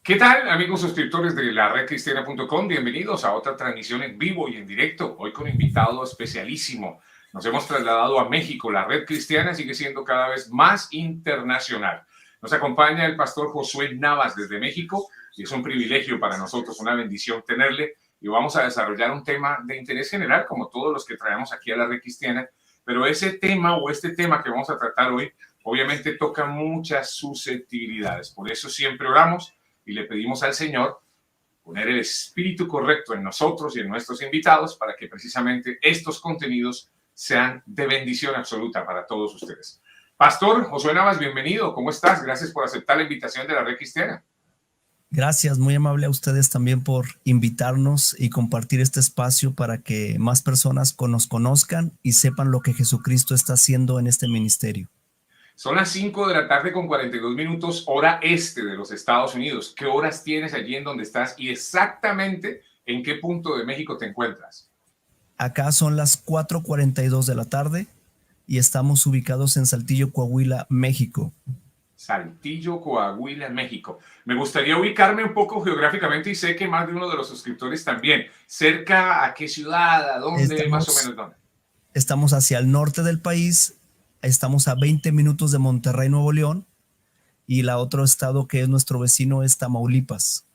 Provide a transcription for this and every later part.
¿Qué tal, amigos suscriptores de la redcristiana.com? Bienvenidos a otra transmisión en vivo y en directo, hoy con invitado especialísimo. Nos hemos trasladado a México. La Red Cristiana sigue siendo cada vez más internacional. Nos acompaña el pastor Josué Navas desde México y es un privilegio para nosotros, una bendición tenerle. Y vamos a desarrollar un tema de interés general, como todos los que traemos aquí a la Red Cristiana. Pero ese tema o este tema que vamos a tratar hoy, obviamente toca muchas susceptibilidades. Por eso siempre oramos y le pedimos al Señor poner el espíritu correcto en nosotros y en nuestros invitados para que precisamente estos contenidos sean de bendición absoluta para todos ustedes. Pastor Josué Navas, bienvenido. ¿Cómo estás? Gracias por aceptar la invitación de la Red Cristiana. Gracias, muy amable a ustedes también por invitarnos y compartir este espacio para que más personas nos conozcan y sepan lo que Jesucristo está haciendo en este ministerio. Son las 5 de la tarde con 42 minutos, hora este de los Estados Unidos. ¿Qué horas tienes allí en donde estás y exactamente en qué punto de México te encuentras? Acá son las 4:42 de la tarde y estamos ubicados en Saltillo, Coahuila, México. Saltillo, Coahuila, México. Me gustaría ubicarme un poco geográficamente y sé que más de uno de los suscriptores también. ¿Cerca a qué ciudad? ¿A dónde? Más o menos dónde. Estamos hacia el norte del país, estamos a 20 minutos de Monterrey, Nuevo León, y el otro estado que es nuestro vecino es Tamaulipas.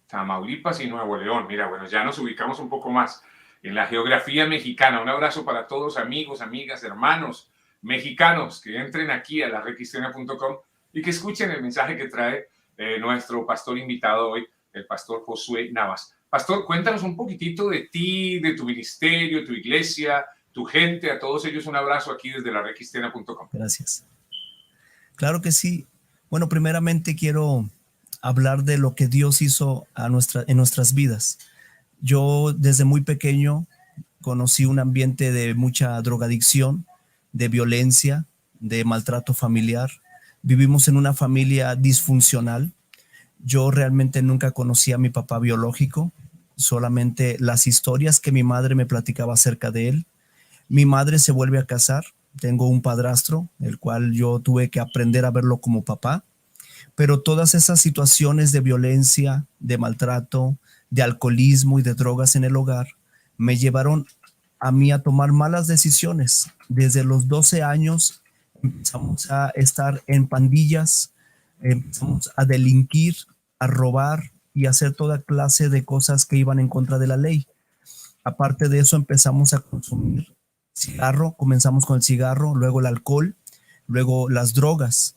Tamaulipas y Nuevo León. Mira, bueno, ya nos ubicamos un poco más en la geografía mexicana. Un abrazo para todos, amigos, amigas, hermanos mexicanos que entren aquí a la redcristiana.com y que escuchen el mensaje que trae nuestro pastor invitado hoy, el pastor Josué Navas. Pastor, cuéntanos un poquitito de ti, de tu ministerio, tu iglesia, tu gente. A todos ellos un abrazo aquí desde la redcristiana.com. Gracias. Claro que sí. Bueno, primeramente quiero hablar de lo que Dios hizo en nuestras vidas. Yo desde muy pequeño conocí un ambiente de mucha drogadicción, de violencia, de maltrato familiar. Vivimos en una familia disfuncional. Yo realmente nunca conocí a mi papá biológico, solamente las historias que mi madre me platicaba acerca de él. Mi madre se vuelve a casar, tengo un padrastro, el cual yo tuve que aprender a verlo como papá, pero todas esas situaciones de violencia, de maltrato, de alcoholismo y de drogas en el hogar me llevaron a mí a tomar malas decisiones. Desde los 12 años empezamos a estar en pandillas, empezamos a delinquir, a robar y a hacer toda clase de cosas que iban en contra de la ley. Aparte de eso empezamos a consumir cigarro, comenzamos con el cigarro, luego el alcohol, luego las drogas.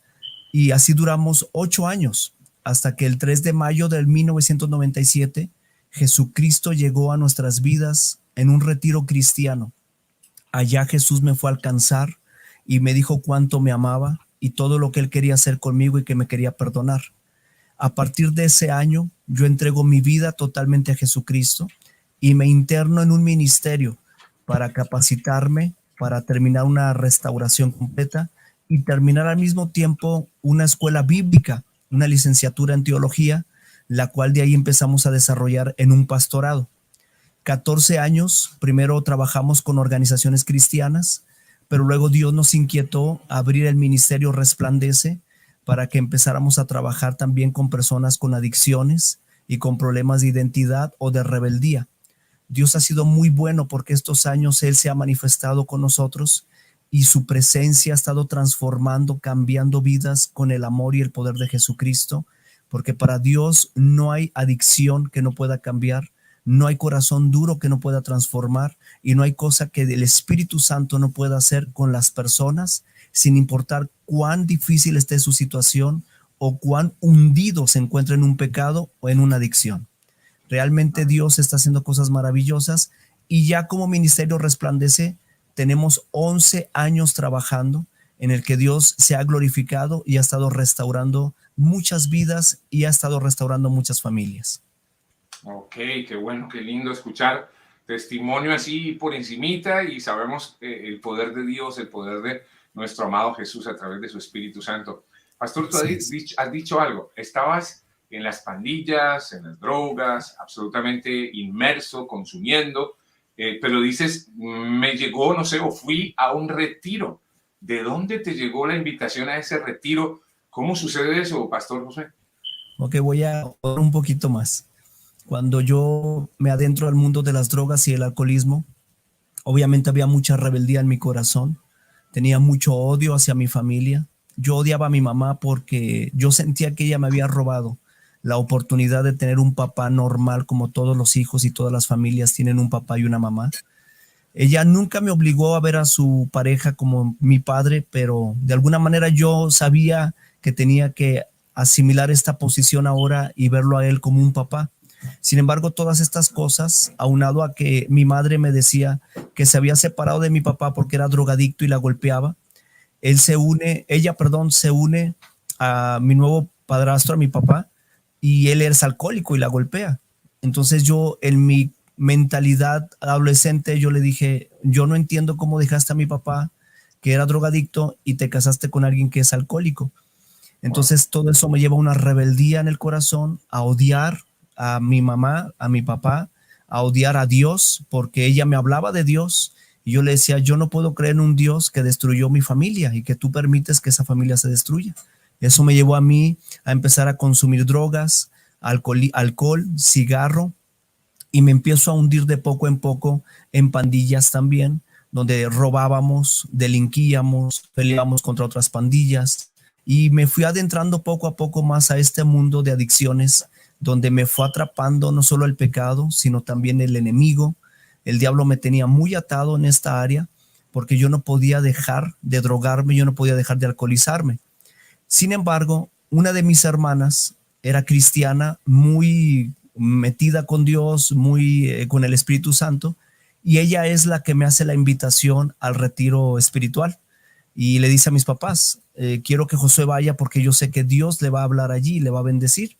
Y así duramos 8 años, hasta que el 3 de mayo del 1997, Jesucristo llegó a nuestras vidas en un retiro cristiano. Allá Jesús me fue a alcanzar y me dijo cuánto me amaba y todo lo que Él quería hacer conmigo y que me quería perdonar. A partir de ese año, yo entrego mi vida totalmente a Jesucristo y me interno en un ministerio para capacitarme, para terminar una restauración completa y terminar al mismo tiempo una escuela bíblica, una licenciatura en teología, la cual de ahí empezamos a desarrollar en un pastorado. 14 años, primero trabajamos con organizaciones cristianas, pero luego Dios nos inquietó a abrir el ministerio Resplandece para que empezáramos a trabajar también con personas con adicciones y con problemas de identidad o de rebeldía. Dios ha sido muy bueno porque estos años Él se ha manifestado con nosotros y su presencia ha estado transformando, cambiando vidas con el amor y el poder de Jesucristo, porque para Dios no hay adicción que no pueda cambiar, no hay corazón duro que no pueda transformar y no hay cosa que el Espíritu Santo no pueda hacer con las personas, sin importar cuán difícil esté su situación o cuán hundido se encuentra en un pecado o en una adicción. Realmente Dios está haciendo cosas maravillosas y ya como Ministerio Resplandece tenemos 11 años trabajando en el que Dios se ha glorificado y ha estado restaurando muchas vidas y ha estado restaurando muchas familias. Ok, qué bueno, qué lindo escuchar testimonio así por encimita y sabemos el poder de Dios, el poder de nuestro amado Jesús a través de su Espíritu Santo. Pastor, tú has dicho algo, estabas en las pandillas, en las drogas, absolutamente inmerso, consumiendo, pero dices, me llegó, no sé, o fui a un retiro. ¿De dónde te llegó la invitación a ese retiro? ¿Cómo sucede eso, Pastor José? Ok, voy a ahondar un poquito más. Cuando yo me adentro al mundo de las drogas y el alcoholismo, obviamente había mucha rebeldía en mi corazón, tenía mucho odio hacia mi familia. Yo odiaba a mi mamá porque yo sentía que ella me había robado la oportunidad de tener un papá normal como todos los hijos y todas las familias tienen un papá y una mamá. Ella nunca me obligó a ver a su pareja como mi padre, pero de alguna manera yo sabía que tenía que asimilar esta posición ahora y verlo a él como un papá. Sin embargo, todas estas cosas, aunado a que mi madre me decía que se había separado de mi papá porque era drogadicto y la golpeaba, ella, se une a mi nuevo padrastro, a mi papá, y él es alcohólico y la golpea. Entonces yo en mi mentalidad adolescente, yo le dije, yo no entiendo cómo dejaste a mi papá, que era drogadicto, y te casaste con alguien que es alcohólico. Entonces todo eso me lleva a una rebeldía en el corazón, a odiar a mi mamá, a mi papá, a odiar a Dios, porque ella me hablaba de Dios y yo le decía, yo no puedo creer en un Dios que destruyó mi familia y que tú permites que esa familia se destruya. Eso me llevó a mí a empezar a consumir drogas, alcohol, cigarro, y me empiezo a hundir de poco en poco en pandillas también, donde robábamos, delinquíamos, peleábamos contra otras pandillas y me fui adentrando poco a poco más a este mundo de adicciones, donde me fue atrapando no solo el pecado, sino también el enemigo. El diablo me tenía muy atado en esta área porque yo no podía dejar de drogarme, yo no podía dejar de alcoholizarme. Sin embargo, una de mis hermanas era cristiana, muy metida con Dios, muy con el Espíritu Santo, y ella es la que me hace la invitación al retiro espiritual. Y le dice a mis papás, quiero que Josué vaya porque yo sé que Dios le va a hablar allí, le va a bendecir.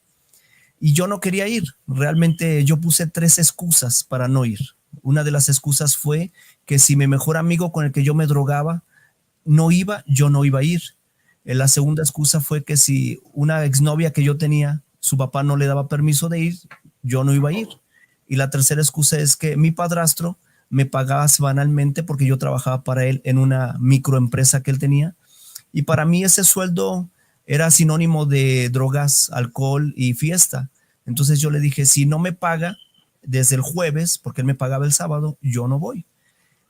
Y yo no quería ir. Realmente yo puse 3 excusas para no ir. Una de las excusas fue que si mi mejor amigo con el que yo me drogaba no iba, yo no iba a ir. La segunda excusa fue que si una exnovia que yo tenía, su papá no le daba permiso de ir, yo no iba a ir. Y la tercera excusa es que mi padrastro me pagaba semanalmente porque yo trabajaba para él en una microempresa que él tenía. Y para mí ese sueldo era sinónimo de drogas, alcohol y fiesta. Entonces yo le dije, si no me paga desde el jueves, porque él me pagaba el sábado, yo no voy.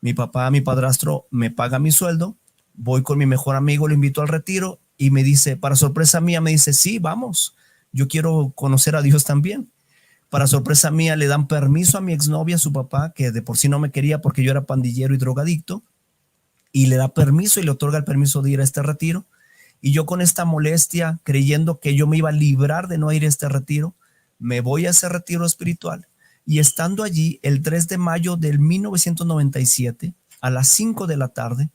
Mi padrastro, me paga mi sueldo, voy con mi mejor amigo, lo invito al retiro y me dice, para sorpresa mía, me dice, sí, vamos, yo quiero conocer a Dios también. Para sorpresa mía, le dan permiso a mi exnovia, a su papá, que de por sí no me quería porque yo era pandillero y drogadicto, y le da permiso y le otorga el permiso de ir a este retiro. Y yo con esta molestia, creyendo que yo me iba a librar de no ir a este retiro, me voy a ese retiro espiritual. Y estando allí, el 3 de mayo del 1997, a las 5 de la tarde,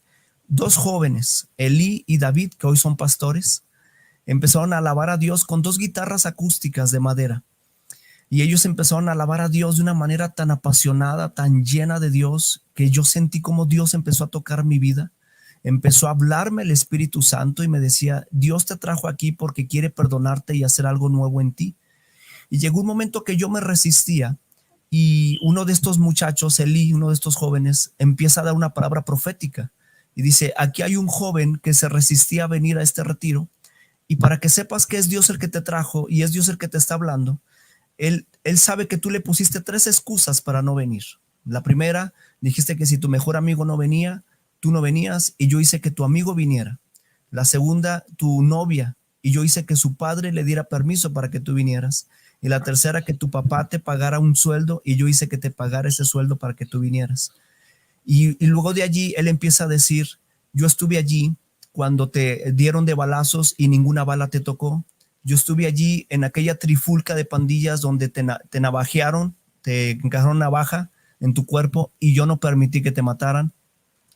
2 jóvenes, Elí y David, que hoy son pastores, empezaron a alabar a Dios con 2 guitarras acústicas de madera. Y ellos empezaron a alabar a Dios de una manera tan apasionada, tan llena de Dios, que yo sentí como Dios empezó a tocar mi vida. Empezó a hablarme el Espíritu Santo y me decía, Dios te trajo aquí porque quiere perdonarte y hacer algo nuevo en ti. Y llegó un momento que yo me resistía y uno de estos muchachos, Elí, uno de estos jóvenes, empieza a dar una palabra profética y dice, aquí hay un joven que se resistía a venir a este retiro y para que sepas que es Dios el que te trajo y es Dios el que te está hablando, él sabe que tú le pusiste 3 excusas para no venir. La primera, dijiste que si tu mejor amigo no venía, tú no venías y yo hice que tu amigo viniera. La segunda, tu novia, y yo hice que su padre le diera permiso para que tú vinieras. Y la tercera, que tu papá te pagara un sueldo y yo hice que te pagara ese sueldo para que tú vinieras. Y luego de allí él empieza a decir, yo estuve allí cuando te dieron de balazos y ninguna bala te tocó. Yo estuve allí en aquella trifulca de pandillas donde te navajearon, te encajaron navaja en tu cuerpo y yo no permití que te mataran.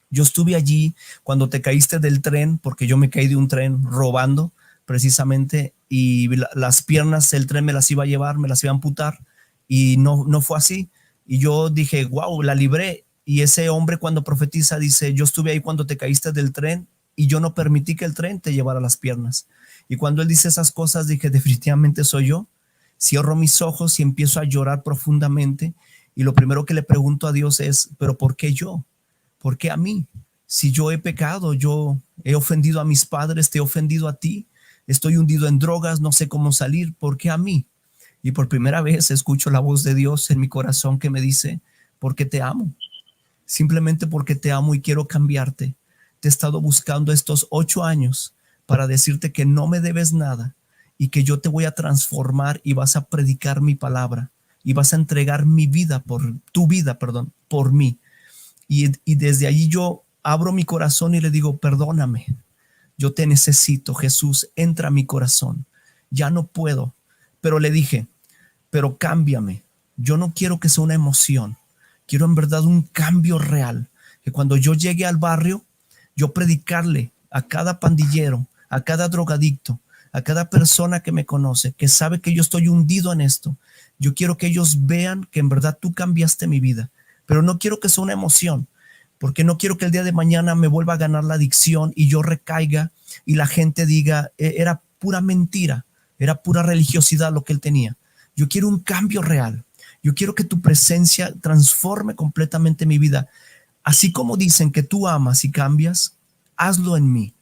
Yo estuve allí cuando te caíste del tren, porque yo me caí de un tren robando precisamente y las piernas del tren me las iba a llevar, me las iba a amputar y no fue así. Y yo dije, wow, la libré. Y ese hombre cuando profetiza dice, yo estuve ahí cuando te caíste del tren y yo no permití que el tren te llevara las piernas. Y cuando él dice esas cosas dije, definitivamente soy yo. Cierro mis ojos y empiezo a llorar profundamente y lo primero que le pregunto a Dios es, ¿pero por qué yo? ¿Por qué a mí? Si yo he pecado, yo he ofendido a mis padres, te he ofendido a ti. estoy hundido en drogas, no sé cómo salir, ¿por qué a mí? Y por primera vez escucho la voz de Dios en mi corazón que me dice, porque te amo, simplemente porque te amo y quiero cambiarte. Te he estado buscando estos 8 años para decirte que no me debes nada y que yo te voy a transformar y vas a predicar mi palabra y vas a entregar mi vida tu vida, por mí. Y desde allí yo abro mi corazón y le digo, perdóname, yo te necesito, Jesús, entra a mi corazón. Ya no puedo, pero le dije, pero cámbiame. Yo no quiero que sea una emoción. Quiero en verdad un cambio real. Que cuando yo llegue al barrio, yo predicarle a cada pandillero, a cada drogadicto, a cada persona que me conoce, que sabe que yo estoy hundido en esto. Yo quiero que ellos vean que en verdad tú cambiaste mi vida. Pero no quiero que sea una emoción, porque no quiero que el día de mañana me vuelva a ganar la adicción y yo recaiga y la gente diga, era pura mentira, era pura religiosidad lo que él tenía. Yo quiero un cambio real. Yo quiero que tu presencia transforme completamente mi vida. Así como dicen que tú amas y cambias, hazlo en mí.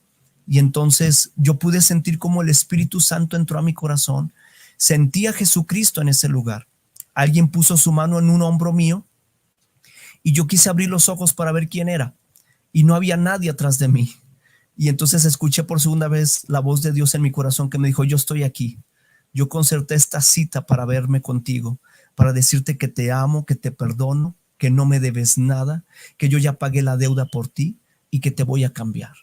Y entonces yo pude sentir como el Espíritu Santo entró a mi corazón. Sentí a Jesucristo en ese lugar. Alguien puso su mano en un hombro mío y yo quise abrir los ojos para ver quién era. Y no había nadie atrás de mí. Y entonces escuché por segunda vez la voz de Dios en mi corazón que me dijo, yo estoy aquí. Yo concerté esta cita para verme contigo, para decirte que te amo, que te perdono, que no me debes nada, que yo ya pagué la deuda por ti y que te voy a cambiar.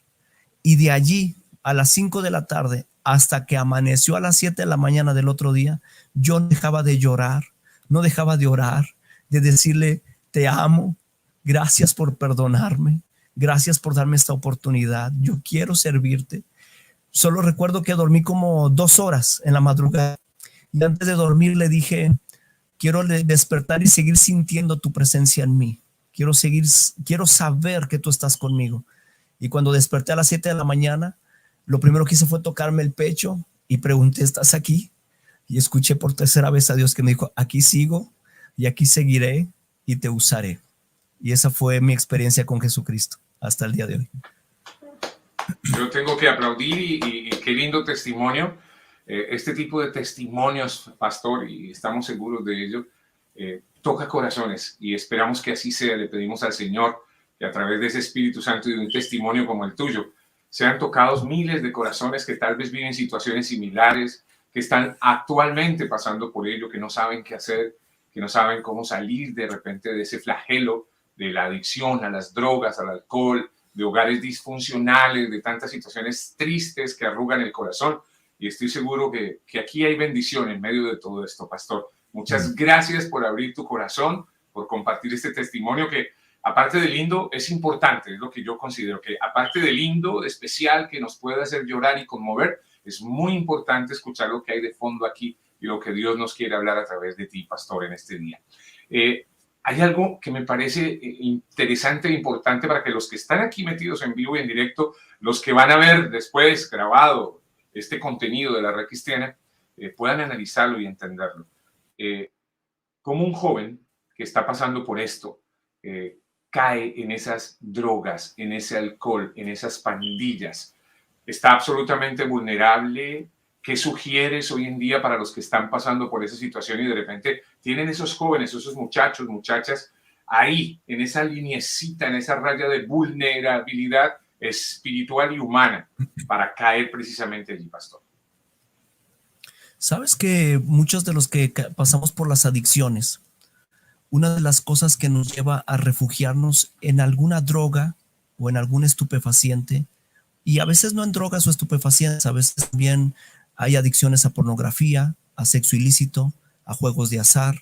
Y de allí a las 5 de la tarde hasta que amaneció a las 7 de la mañana del otro día, yo no dejaba de llorar, no dejaba de orar, de decirle, te amo, gracias por perdonarme, gracias por darme esta oportunidad, yo quiero servirte. Solo recuerdo que dormí como 2 horas en la madrugada y antes de dormir le dije, quiero despertar y seguir sintiendo tu presencia en mí. Quiero saber que tú estás conmigo. Y cuando desperté a las 7 de la mañana, lo primero que hice fue tocarme el pecho y pregunté, ¿estás aquí? Y escuché por tercera vez a Dios que me dijo, aquí sigo y aquí seguiré y te usaré. Y esa fue mi experiencia con Jesucristo hasta el día de hoy. Yo tengo que aplaudir y qué lindo testimonio. Este tipo de testimonios, pastor, y estamos seguros de ello, toca corazones y esperamos que así sea. Le pedimos al Señor que a través de ese Espíritu Santo y de un testimonio como el tuyo, sean tocados miles de corazones que tal vez viven situaciones similares, que están actualmente pasando por ello, que no saben qué hacer, que no saben cómo salir de repente de ese flagelo de la adicción a las drogas, al alcohol, de hogares disfuncionales, de tantas situaciones tristes que arrugan el corazón. Y estoy seguro que aquí hay bendición en medio de todo esto, pastor. Muchas gracias por abrir tu corazón, por compartir este testimonio que, aparte de lindo, es importante, es lo que yo considero, que aparte de lindo, de especial, que nos puede hacer llorar y conmover, es muy importante escuchar lo que hay de fondo aquí y lo que Dios nos quiere hablar a través de ti, pastor, en este día. Hay algo que me parece interesante e importante para que los que están aquí metidos en vivo y en directo, los que van a ver después grabado este contenido de la Red Cristiana, puedan analizarlo y entenderlo. Como un joven que está pasando por esto, cae en esas drogas, en ese alcohol, en esas pandillas, está absolutamente vulnerable. ¿Qué sugieres hoy en día para los que están pasando por esa situación y de repente tienen esos jóvenes, esos muchachos, muchachas, ahí, en esa liniecita, en esa raya de vulnerabilidad espiritual y humana para caer precisamente allí, pastor? Sabes que muchos de los que pasamos por las adicciones, una de las cosas que nos lleva a refugiarnos en alguna droga o en algún estupefaciente, y a veces no en drogas o estupefacientes, a veces también hay adicciones a pornografía, a sexo ilícito, a juegos de azar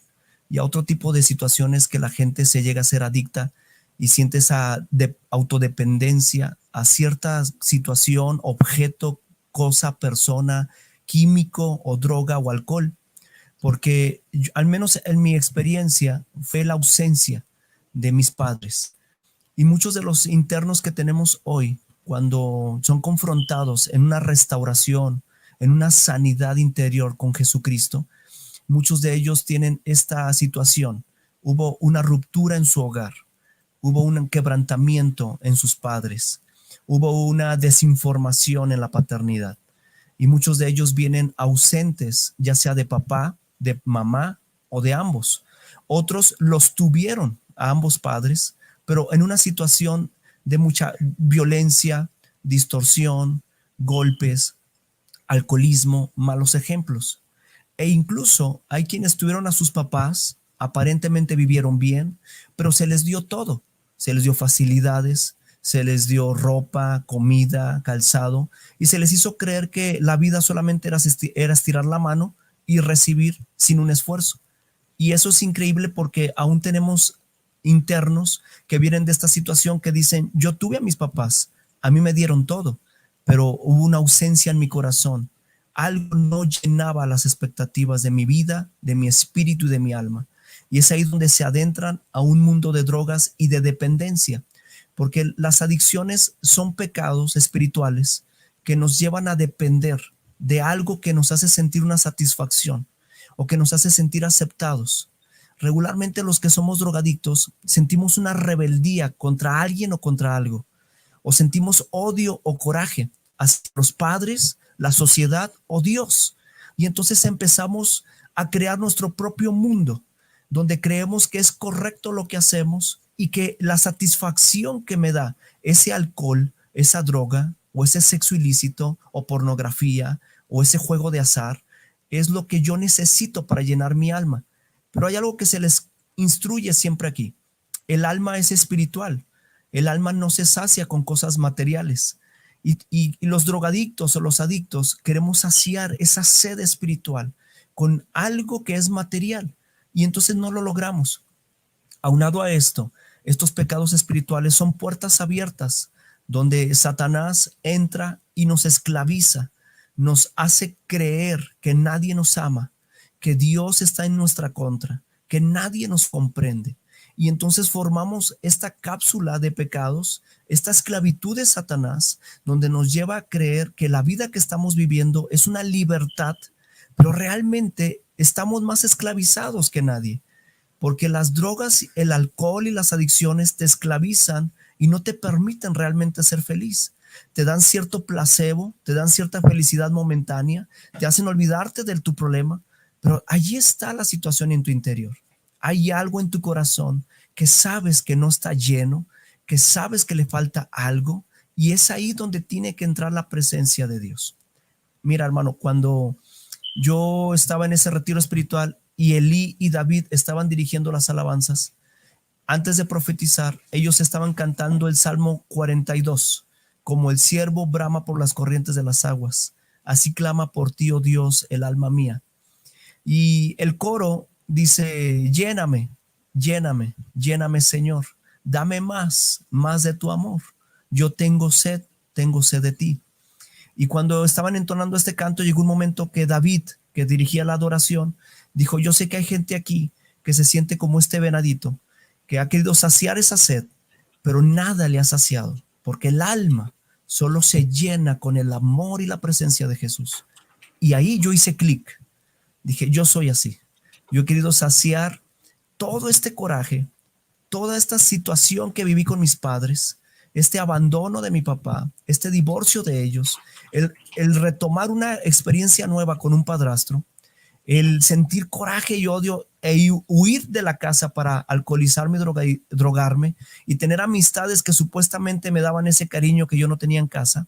y a otro tipo de situaciones que la gente se llega a ser adicta y siente esa autodependencia a cierta situación, objeto, cosa, persona, químico o droga o alcohol. Porque al menos en mi experiencia fue la ausencia de mis padres. Y muchos de los internos que tenemos hoy, cuando son confrontados en una restauración, en una sanidad interior con Jesucristo, muchos de ellos tienen esta situación. Hubo una ruptura en su hogar, hubo un quebrantamiento en sus padres, hubo una desinformación en la paternidad. y muchos de ellos vienen ausentes, ya sea de papá, de mamá o de ambos. Otros los tuvieron a ambos padres, pero en una situación de mucha violencia, distorsión, golpes, alcoholismo, malos ejemplos. E incluso hay quienes tuvieron a sus papás, aparentemente vivieron bien, pero se les dio todo. Se les dio facilidades, se les dio ropa, comida, calzado, y se les hizo creer que la vida solamente era estirar la mano y recibir sin un esfuerzo. Y eso es increíble porque aún tenemos internos que vienen de esta situación que dicen, yo tuve a mis papás, a mí me dieron todo, pero hubo una ausencia en mi corazón. Algo no llenaba las expectativas de mi vida, de mi espíritu y de mi alma. Y es ahí donde se adentran a un mundo de drogas y de dependencia, porque las adicciones son pecados espirituales que nos llevan a depender de algo que nos hace sentir una satisfacción o que nos hace sentir aceptados. Regularmente los que somos drogadictos sentimos una rebeldía contra alguien o contra algo, o sentimos odio o coraje hacia los padres, la sociedad o Dios. Y entonces empezamos a crear nuestro propio mundo, donde creemos que es correcto lo que hacemos y que la satisfacción que me da ese alcohol, esa droga o ese sexo ilícito o pornografía o ese juego de azar es lo que yo necesito para llenar mi alma. Pero hay algo que se les instruye siempre aquí. El alma es espiritual. El alma no se sacia con cosas materiales. Y los drogadictos o los adictos queremos saciar esa sed espiritual con algo que es material. Y entonces no lo logramos. Aunado a esto, estos pecados espirituales son puertas abiertas donde Satanás entra y nos esclaviza, nos hace creer que nadie nos ama, que Dios está en nuestra contra, que nadie nos comprende. Y entonces formamos esta cápsula de pecados, esta esclavitud de Satanás, donde nos lleva a creer que la vida que estamos viviendo es una libertad, pero realmente estamos más esclavizados que nadie, porque las drogas, el alcohol y las adicciones te esclavizan y no te permiten realmente ser feliz. Te dan cierto placebo, te dan cierta felicidad momentánea, te hacen olvidarte de tu problema, pero allí está la situación en tu interior. Hay algo en tu corazón que sabes que no está lleno, que sabes que le falta algo, y es ahí donde tiene que entrar la presencia de Dios. Mira, hermano, cuando yo estaba en ese retiro espiritual y Elí y David estaban dirigiendo las alabanzas, antes de profetizar, ellos estaban cantando el Salmo 42, como el siervo brama por las corrientes de las aguas, así clama por ti, oh Dios, el alma mía. Y el coro dice, lléname, lléname, lléname, Señor, dame más, más de tu amor. Yo tengo sed de ti. Y cuando estaban entonando este canto, llegó un momento que David, que dirigía la adoración, dijo, yo sé que hay gente aquí que se siente como este venadito, que ha querido saciar esa sed, pero nada le ha saciado, porque el alma solo se llena con el amor y la presencia de Jesús. Y ahí yo hice clic. Dije, yo soy así. Yo he querido saciar todo este coraje, toda esta situación que viví con mis padres, este abandono de mi papá, este divorcio de ellos, el retomar una experiencia nueva con un padrastro, el sentir coraje y odio e huir de la casa para alcoholizarme y drogarme y tener amistades que supuestamente me daban ese cariño que yo no tenía en casa.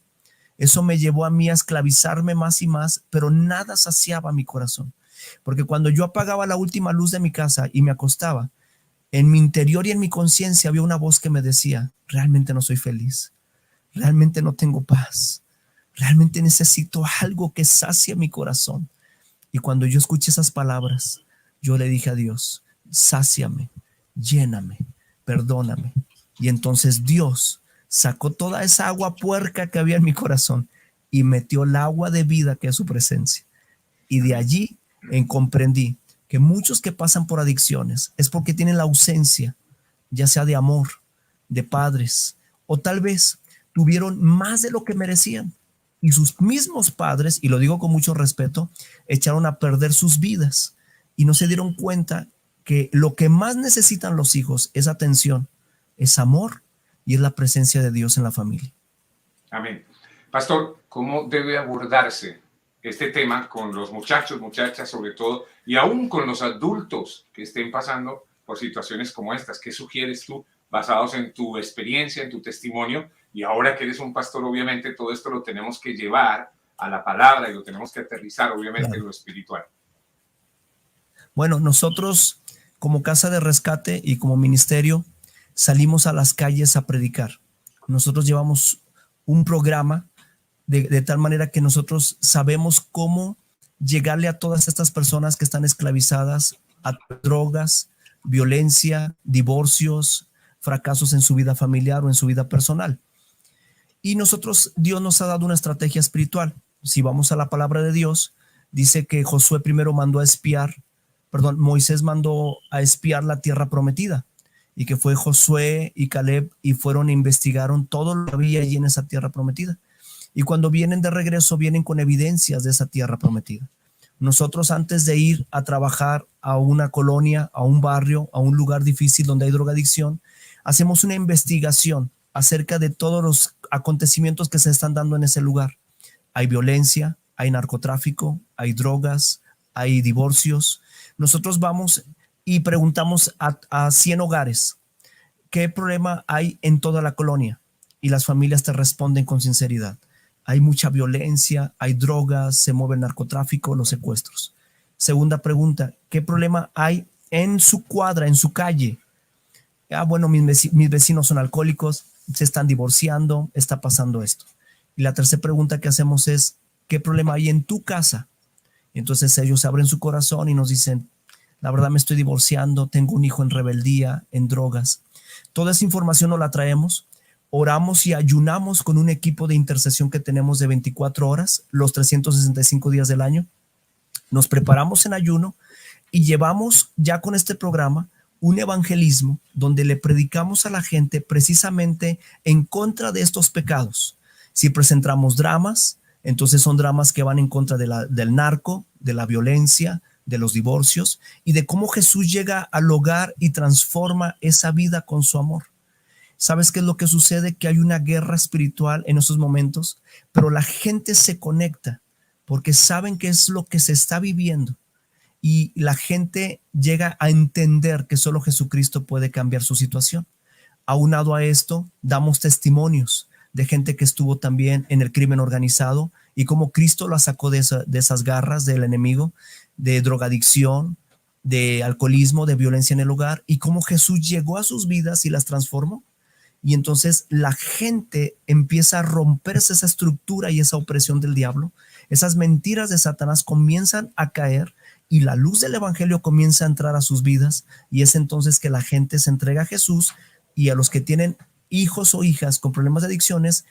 Eso me llevó a mí a esclavizarme más y más, pero nada saciaba mi corazón. Porque cuando yo apagaba la última luz de mi casa y me acostaba, en mi interior y en mi conciencia había una voz que me decía, realmente no soy feliz, realmente no tengo paz, realmente necesito algo que sacie mi corazón. Y cuando yo escuché esas palabras, yo le dije a Dios, sáciame, lléname, perdóname. Y entonces Dios sacó toda esa agua puerca que había en mi corazón y metió el agua de vida que es su presencia. Y de allí comprendí que muchos que pasan por adicciones es porque tienen la ausencia, ya sea de amor, de padres, o tal vez tuvieron más de lo que merecían. Y sus mismos padres, y lo digo con mucho respeto, echaron a perder sus vidas y no se dieron cuenta que lo que más necesitan los hijos es atención, es amor y es la presencia de Dios en la familia. Amén. Pastor, ¿cómo debe abordarse este tema con los muchachos, muchachas sobre todo, y aún con los adultos que estén pasando por situaciones como estas? ¿Qué sugieres tú, basados en tu experiencia, en tu testimonio? Y ahora que eres un pastor, obviamente todo esto lo tenemos que llevar a la palabra y lo tenemos que aterrizar, obviamente, Claro. en lo espiritual. Bueno, nosotros como Casa de Rescate y como ministerio salimos a las calles a predicar. Nosotros llevamos un programa de tal manera que nosotros sabemos cómo llegarle a todas estas personas que están esclavizadas a drogas, violencia, divorcios, fracasos en su vida familiar o en su vida personal. Y nosotros, Dios nos ha dado una estrategia espiritual. Si vamos a la palabra de Dios, dice que Josué primero mandó a espiar, perdón, Moisés mandó a espiar la tierra prometida, y que fue Josué y Caleb y fueron e investigaron todo lo que había allí en esa tierra prometida. Y cuando vienen de regreso, vienen con evidencias de esa tierra prometida. Nosotros, antes de ir a trabajar a una colonia, a un barrio, a un lugar difícil donde hay drogadicción, hacemos una investigación acerca de todos los acontecimientos que se están dando en ese lugar. Hay violencia, hay narcotráfico, hay drogas, hay divorcios. Nosotros vamos y preguntamos a 100 hogares, ¿qué problema hay en toda la colonia? Y las familias te responden con sinceridad. Hay mucha violencia, hay drogas, se mueve el narcotráfico, los secuestros. Segunda pregunta, ¿qué problema hay en su cuadra, en su calle? Bueno, mis vecinos son alcohólicos, se están divorciando, está pasando esto. Y la tercera pregunta que hacemos es, ¿qué problema hay en tu casa? Entonces ellos abren su corazón y nos dicen, la verdad me estoy divorciando, tengo un hijo en rebeldía, en drogas. Toda esa información nos la traemos, oramos y ayunamos con un equipo de intercesión que tenemos de 24 horas, los 365 días del año. Nos preparamos en ayuno y llevamos ya con este programa un evangelismo donde le predicamos a la gente precisamente en contra de estos pecados. Si presentamos dramas, entonces son dramas que van en contra del narco, de la violencia, de los divorcios y de cómo Jesús llega al hogar y transforma esa vida con su amor. ¿Sabes qué es lo que sucede? Que hay una guerra espiritual en esos momentos, pero la gente se conecta porque saben qué es lo que se está viviendo y la gente llega a entender que solo Jesucristo puede cambiar su situación. Aunado a esto, damos testimonios de gente que estuvo también en el crimen organizado y cómo Cristo la sacó de esas garras del enemigo, de drogadicción, de alcoholismo, de violencia en el hogar, y cómo Jesús llegó a sus vidas y las transformó. Y entonces la gente empieza a romperse esa estructura y esa opresión del diablo. Esas mentiras de Satanás comienzan a caer y la luz del evangelio comienza a entrar a sus vidas, y es entonces que la gente se entrega a Jesús, y a los que tienen hijos o hijas con problemas de adicciones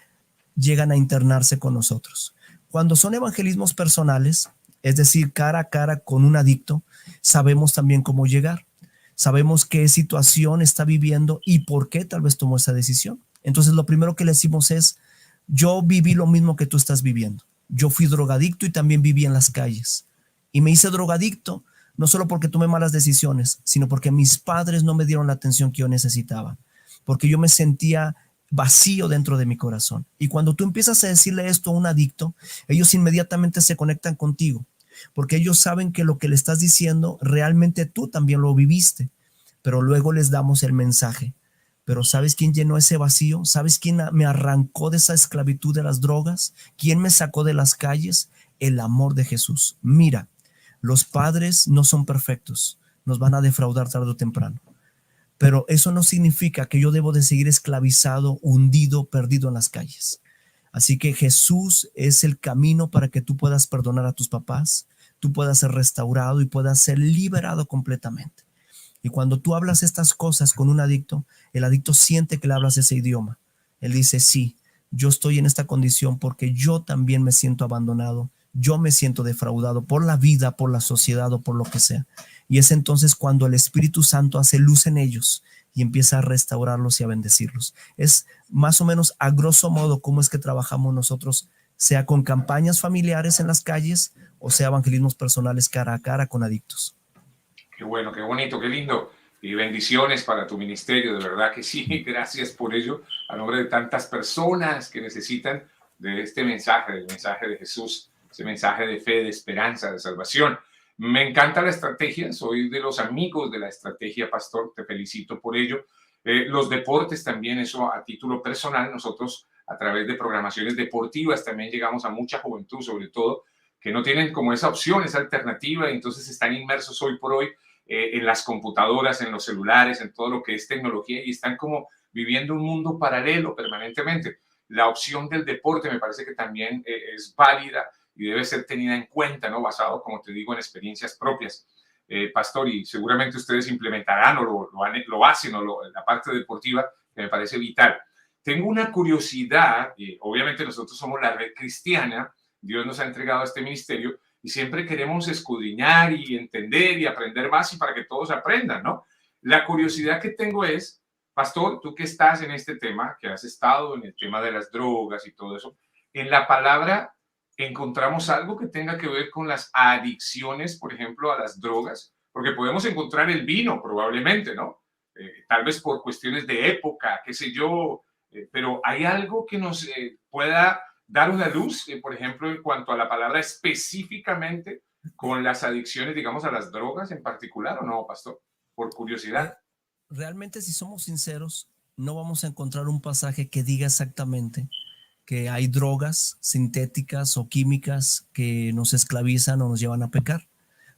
llegan a internarse con nosotros. Cuando son evangelismos personales, es decir, cara a cara con un adicto, sabemos también cómo llegar. Sabemos qué situación está viviendo y por qué tal vez tomó esa decisión. Entonces lo primero que le decimos es, yo viví lo mismo que tú estás viviendo. Yo fui drogadicto y también viví en las calles. Y me hice drogadicto no solo porque tomé malas decisiones, sino porque mis padres no me dieron la atención que yo necesitaba, porque yo me sentía vacío dentro de mi corazón. Y cuando tú empiezas a decirle esto a un adicto, ellos inmediatamente se conectan contigo, porque ellos saben que lo que le estás diciendo realmente tú también lo viviste, pero luego les damos el mensaje. Pero ¿sabes quién llenó ese vacío? ¿Sabes quién me arrancó de esa esclavitud de las drogas? ¿Quién me sacó de las calles? El amor de Jesús. Mira, los padres no son perfectos, nos van a defraudar tarde o temprano, pero eso no significa que yo debo de seguir esclavizado, hundido, perdido en las calles. Así que Jesús es el camino para que tú puedas perdonar a tus papás, tú puedas ser restaurado y puedas ser liberado completamente. Y cuando tú hablas estas cosas con un adicto, el adicto siente que le hablas ese idioma. Él dice, sí, yo estoy en esta condición porque yo también me siento abandonado, yo me siento defraudado por la vida, por la sociedad o por lo que sea. Y es entonces cuando el Espíritu Santo hace luz en ellos y empieza a restaurarlos y a bendecirlos. Es más o menos a grosso modo cómo es que trabajamos nosotros, sea con campañas familiares en las calles o sea evangelismos personales cara a cara con adictos. Qué bueno, qué bonito, qué lindo. Y bendiciones para tu ministerio, de verdad que sí. Gracias por ello, a nombre de tantas personas que necesitan de este mensaje, del mensaje de Jesús. ese mensaje de fe, de esperanza, de salvación. Me encanta la estrategia, soy de los amigos de la estrategia, pastor, te felicito por ello. Los deportes también, eso a título personal, nosotros a través de programaciones deportivas también llegamos a mucha juventud, sobre todo, que no tienen como esa opción, esa alternativa, y entonces están inmersos hoy por hoy en las computadoras, en los celulares, en todo lo que es tecnología, y están como viviendo un mundo paralelo permanentemente. La opción del deporte me parece que también es válida y debe ser tenida en cuenta, ¿no? Basado, como te digo, en experiencias propias. Pastor, y seguramente ustedes implementarán o lo hacen, o la parte deportiva, que me parece vital. Tengo una curiosidad, obviamente nosotros somos la Red Cristiana, Dios nos ha entregado este ministerio y siempre queremos escudriñar y entender y aprender más y para que todos aprendan, ¿no? La curiosidad que tengo es, pastor, tú que estás en este tema, que has estado en el tema de las drogas y todo eso, en la palabra encontramos algo que tenga que ver con las adicciones, por ejemplo, a las drogas, porque podemos encontrar el vino probablemente, ¿no? Tal vez por cuestiones de época, qué sé yo, pero hay algo que nos pueda dar una luz, por ejemplo, en cuanto a la palabra específicamente con las adicciones, digamos, a las drogas en particular, ¿o no, pastor? Por curiosidad. Realmente, si somos sinceros, no vamos a encontrar un pasaje que diga exactamente que hay drogas sintéticas o químicas que nos esclavizan o nos llevan a pecar.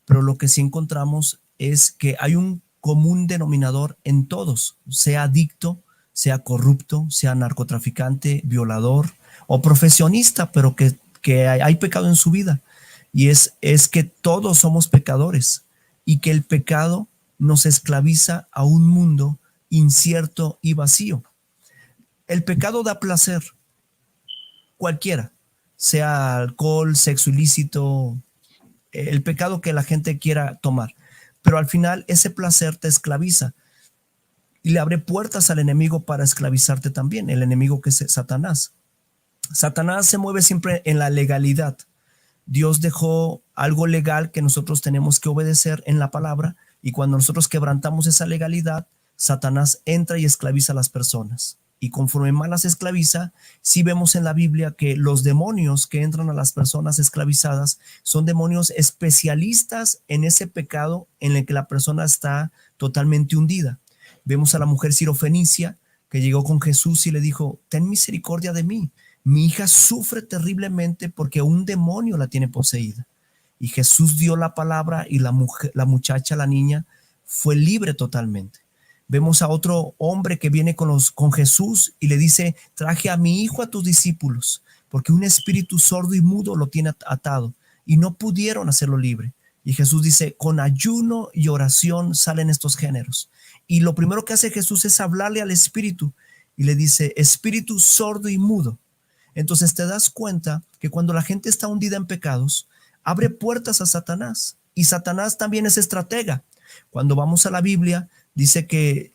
Pero lo que sí encontramos es que hay un común denominador en todos, sea adicto, sea corrupto, sea narcotraficante, violador o profesionista, pero que hay pecado en su vida. Y es que todos somos pecadores y que el pecado nos esclaviza a un mundo incierto y vacío. El pecado da placer, cualquiera, sea alcohol, sexo ilícito, el pecado que la gente quiera tomar. Pero al final ese placer te esclaviza y le abre puertas al enemigo para esclavizarte también, el enemigo que es Satanás. Satanás se mueve siempre en la legalidad. Dios dejó algo legal que nosotros tenemos que obedecer en la palabra, y cuando nosotros quebrantamos esa legalidad, Satanás entra y esclaviza a las personas. Y conforme más las esclaviza, sí vemos en la Biblia que los demonios que entran a las personas esclavizadas son demonios especialistas en ese pecado en el que la persona está totalmente hundida. Vemos a la mujer sirofenicia que llegó con Jesús y le dijo: ten misericordia de mí, mi hija sufre terriblemente porque un demonio la tiene poseída. Y Jesús dio la palabra y la muchacha, la niña, fue libre totalmente. Vemos a otro hombre que viene con Jesús y le dice: traje a mi hijo a tus discípulos porque un espíritu sordo y mudo lo tiene atado, y no pudieron hacerlo libre. Y Jesús dice: con ayuno y oración salen estos géneros. Y lo primero que hace Jesús es hablarle al espíritu y le dice: espíritu sordo y mudo. Entonces te das cuenta que cuando la gente está hundida en pecados, abre puertas a Satanás, y Satanás también es estratega. Cuando vamos a la Biblia, dice que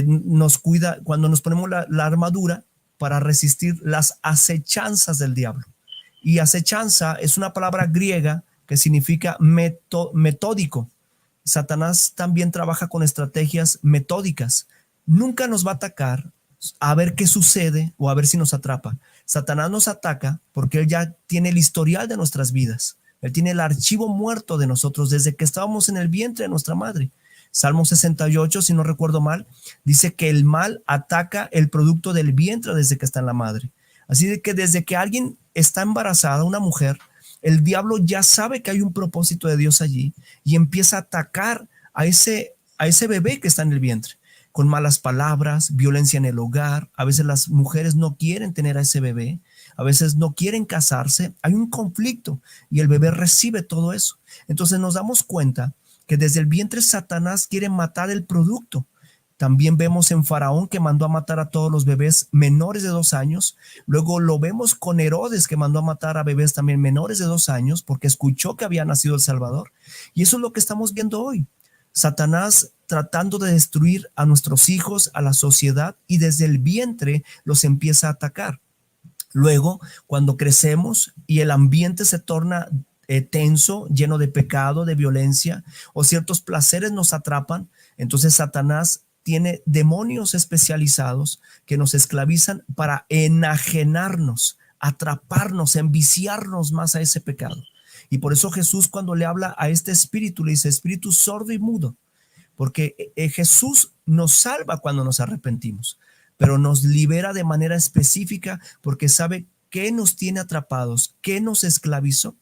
nos cuida cuando nos ponemos la armadura para resistir las acechanzas del diablo. Y acechanza es una palabra griega que significa metódico. Satanás también trabaja con estrategias metódicas. Nunca nos va a atacar a ver qué sucede o a ver si nos atrapa. Satanás nos ataca porque él ya tiene el historial de nuestras vidas. Él tiene el archivo muerto de nosotros desde que estábamos en el vientre de nuestra madre. Salmo 68, si no recuerdo mal, dice que el mal ataca el producto del vientre desde que está en la madre. Así de que desde que alguien está embarazada, una mujer, el diablo ya sabe que hay un propósito de Dios allí y empieza a atacar a ese bebé que está en el vientre, con malas palabras, violencia en el hogar. A veces las mujeres no quieren tener a ese bebé, a veces no quieren casarse, hay un conflicto y el bebé recibe todo eso. Entonces nos damos cuenta que desde el vientre Satanás quiere matar el producto. También vemos en Faraón que mandó a matar a todos los bebés menores de 2 años. Luego lo vemos con Herodes, que mandó a matar a bebés también menores de 2 años porque escuchó que había nacido el Salvador. Y eso es lo que estamos viendo hoy. Satanás tratando de destruir a nuestros hijos, a la sociedad, y desde el vientre los empieza a atacar. Luego, cuando crecemos y el ambiente se torna tenso, lleno de pecado, de violencia, o ciertos placeres nos atrapan, entonces Satanás tiene demonios especializados que nos esclavizan para enajenarnos atraparnos, enviciarnos más a ese pecado. Y por eso Jesús, cuando le habla a este espíritu, le dice espíritu sordo y mudo, porque Jesús nos salva cuando nos arrepentimos, pero nos libera de manera específica porque sabe qué nos tiene atrapados, qué nos esclavizó.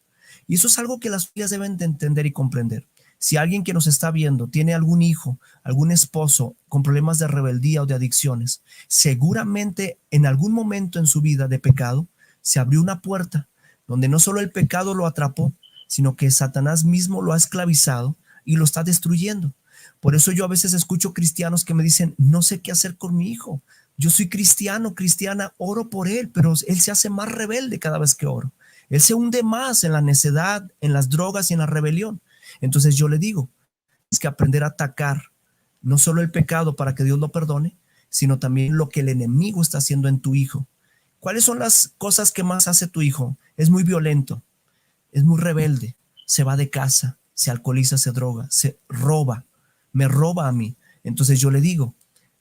Y eso es algo que las familias deben de entender y comprender. Si alguien que nos está viendo tiene algún hijo, algún esposo con problemas de rebeldía o de adicciones, seguramente en algún momento en su vida de pecado se abrió una puerta donde no solo el pecado lo atrapó, sino que Satanás mismo lo ha esclavizado y lo está destruyendo. Por eso yo a veces escucho cristianos que me dicen, no sé qué hacer con mi hijo. Yo soy cristiano, cristiana, oro por él, pero él se hace más rebelde cada vez que oro. Él se hunde más en la necedad, en las drogas y en la rebelión. Entonces yo le digo, es que aprender a atacar no solo el pecado para que Dios lo perdone, sino también lo que el enemigo está haciendo en tu hijo. ¿Cuáles son las cosas que más hace tu hijo? Es muy violento, es muy rebelde, se va de casa, se alcoholiza, se droga, se roba, me roba a mí. Entonces yo le digo,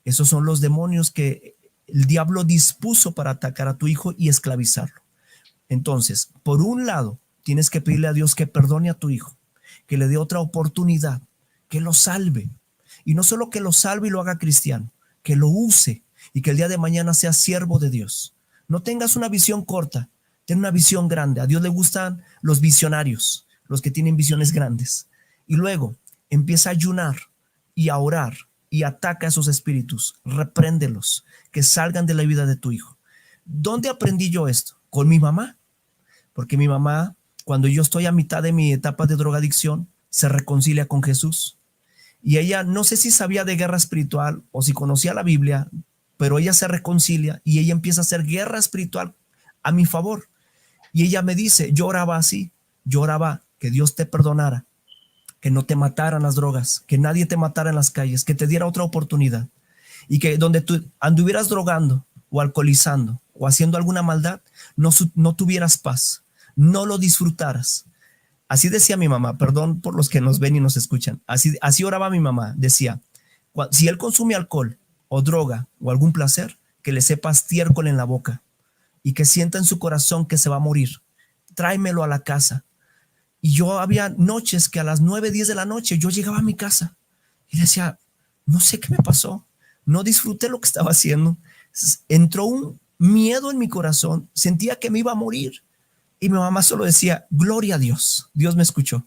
esos son los demonios que el diablo dispuso para atacar a tu hijo y esclavizarlo. Entonces, por un lado, tienes que pedirle a Dios que perdone a tu hijo, que le dé otra oportunidad, que lo salve. Y no solo que lo salve y lo haga cristiano, que lo use y que el día de mañana sea siervo de Dios. No tengas una visión corta, ten una visión grande. A Dios le gustan los visionarios, los que tienen visiones grandes. Y luego empieza a ayunar y a orar y ataca a esos espíritus, repréndelos, que salgan de la vida de tu hijo. ¿Dónde aprendí yo esto? Con mi mamá, porque mi mamá, cuando yo estoy a mitad de mi etapa de drogadicción, se reconcilia con Jesús. Y ella, no sé si sabía de guerra espiritual o si conocía la Biblia, pero ella se reconcilia y ella empieza a hacer guerra espiritual a mi favor. Y ella me dice, yo oraba así, yo oraba que Dios te perdonara, que no te mataran las drogas, que nadie te matara en las calles, que te diera otra oportunidad y que donde tú anduvieras drogando o alcoholizando o haciendo alguna maldad, no tuvieras paz, no lo disfrutaras. Así decía mi mamá, perdón por los que nos ven y nos escuchan, así oraba mi mamá, decía, si él consume alcohol o droga o algún placer, que le sepa estiércol en la boca y que sienta en su corazón que se va a morir, tráemelo a la casa. Y yo había noches que a las 9, 10 de la noche yo llegaba a mi casa y decía, no sé qué me pasó, no disfruté lo que estaba haciendo, entró un miedo en mi corazón, sentía que me iba a morir. Y mi mamá solo decía, gloria a Dios, Dios me escuchó.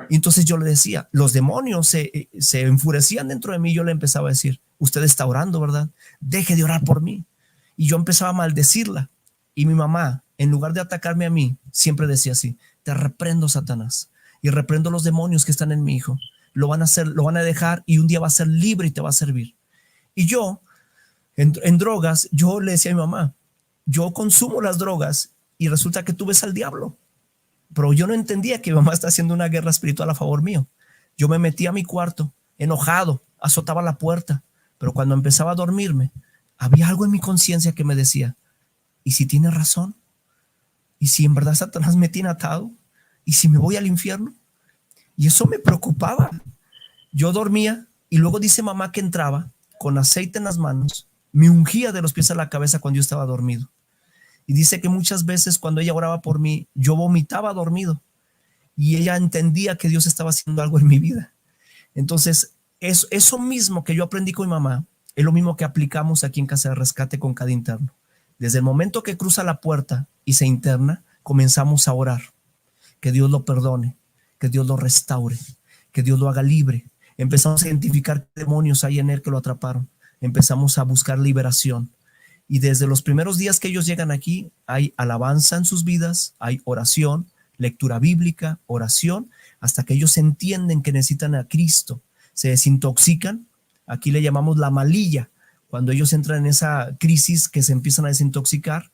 Y entonces yo le decía, los demonios se enfurecían dentro de mí. Yo le empezaba a decir, usted está orando, ¿verdad? Deje de orar por mí. Y yo empezaba a maldecirla. Y mi mamá, en lugar de atacarme a mí, siempre decía así, te reprendo, Satanás, y reprendo los demonios que están en mi hijo. Lo van a dejar y un día va a ser libre y te va a servir. Y yo, en drogas, yo le decía a mi mamá, yo consumo las drogas y resulta que tú ves al diablo. Pero yo no entendía que mi mamá está haciendo una guerra espiritual a favor mío. Yo me metí a mi cuarto, enojado, azotaba la puerta. Pero cuando empezaba a dormirme, había algo en mi conciencia que me decía, ¿y si tiene razón? ¿Y si en verdad Satanás me tiene atado? ¿Y si me voy al infierno? Y eso me preocupaba. Yo dormía y luego dice mamá que entraba con aceite en las manos, me ungía de los pies a la cabeza cuando yo estaba dormido. Y dice que muchas veces cuando ella oraba por mí, yo vomitaba dormido y ella entendía que Dios estaba haciendo algo en mi vida. Entonces, eso mismo que yo aprendí con mi mamá, es lo mismo que aplicamos aquí en Casa de Rescate con cada interno. Desde el momento que cruza la puerta y se interna, comenzamos a orar. Que Dios lo perdone, que Dios lo restaure, que Dios lo haga libre. Empezamos a identificar qué demonios hay en él que lo atraparon. Empezamos a buscar liberación. Y desde los primeros días que ellos llegan aquí, hay alabanza en sus vidas, hay oración, lectura bíblica, oración, hasta que ellos entienden que necesitan a Cristo. Se desintoxican, aquí le llamamos la malilla, cuando ellos entran en esa crisis que se empiezan a desintoxicar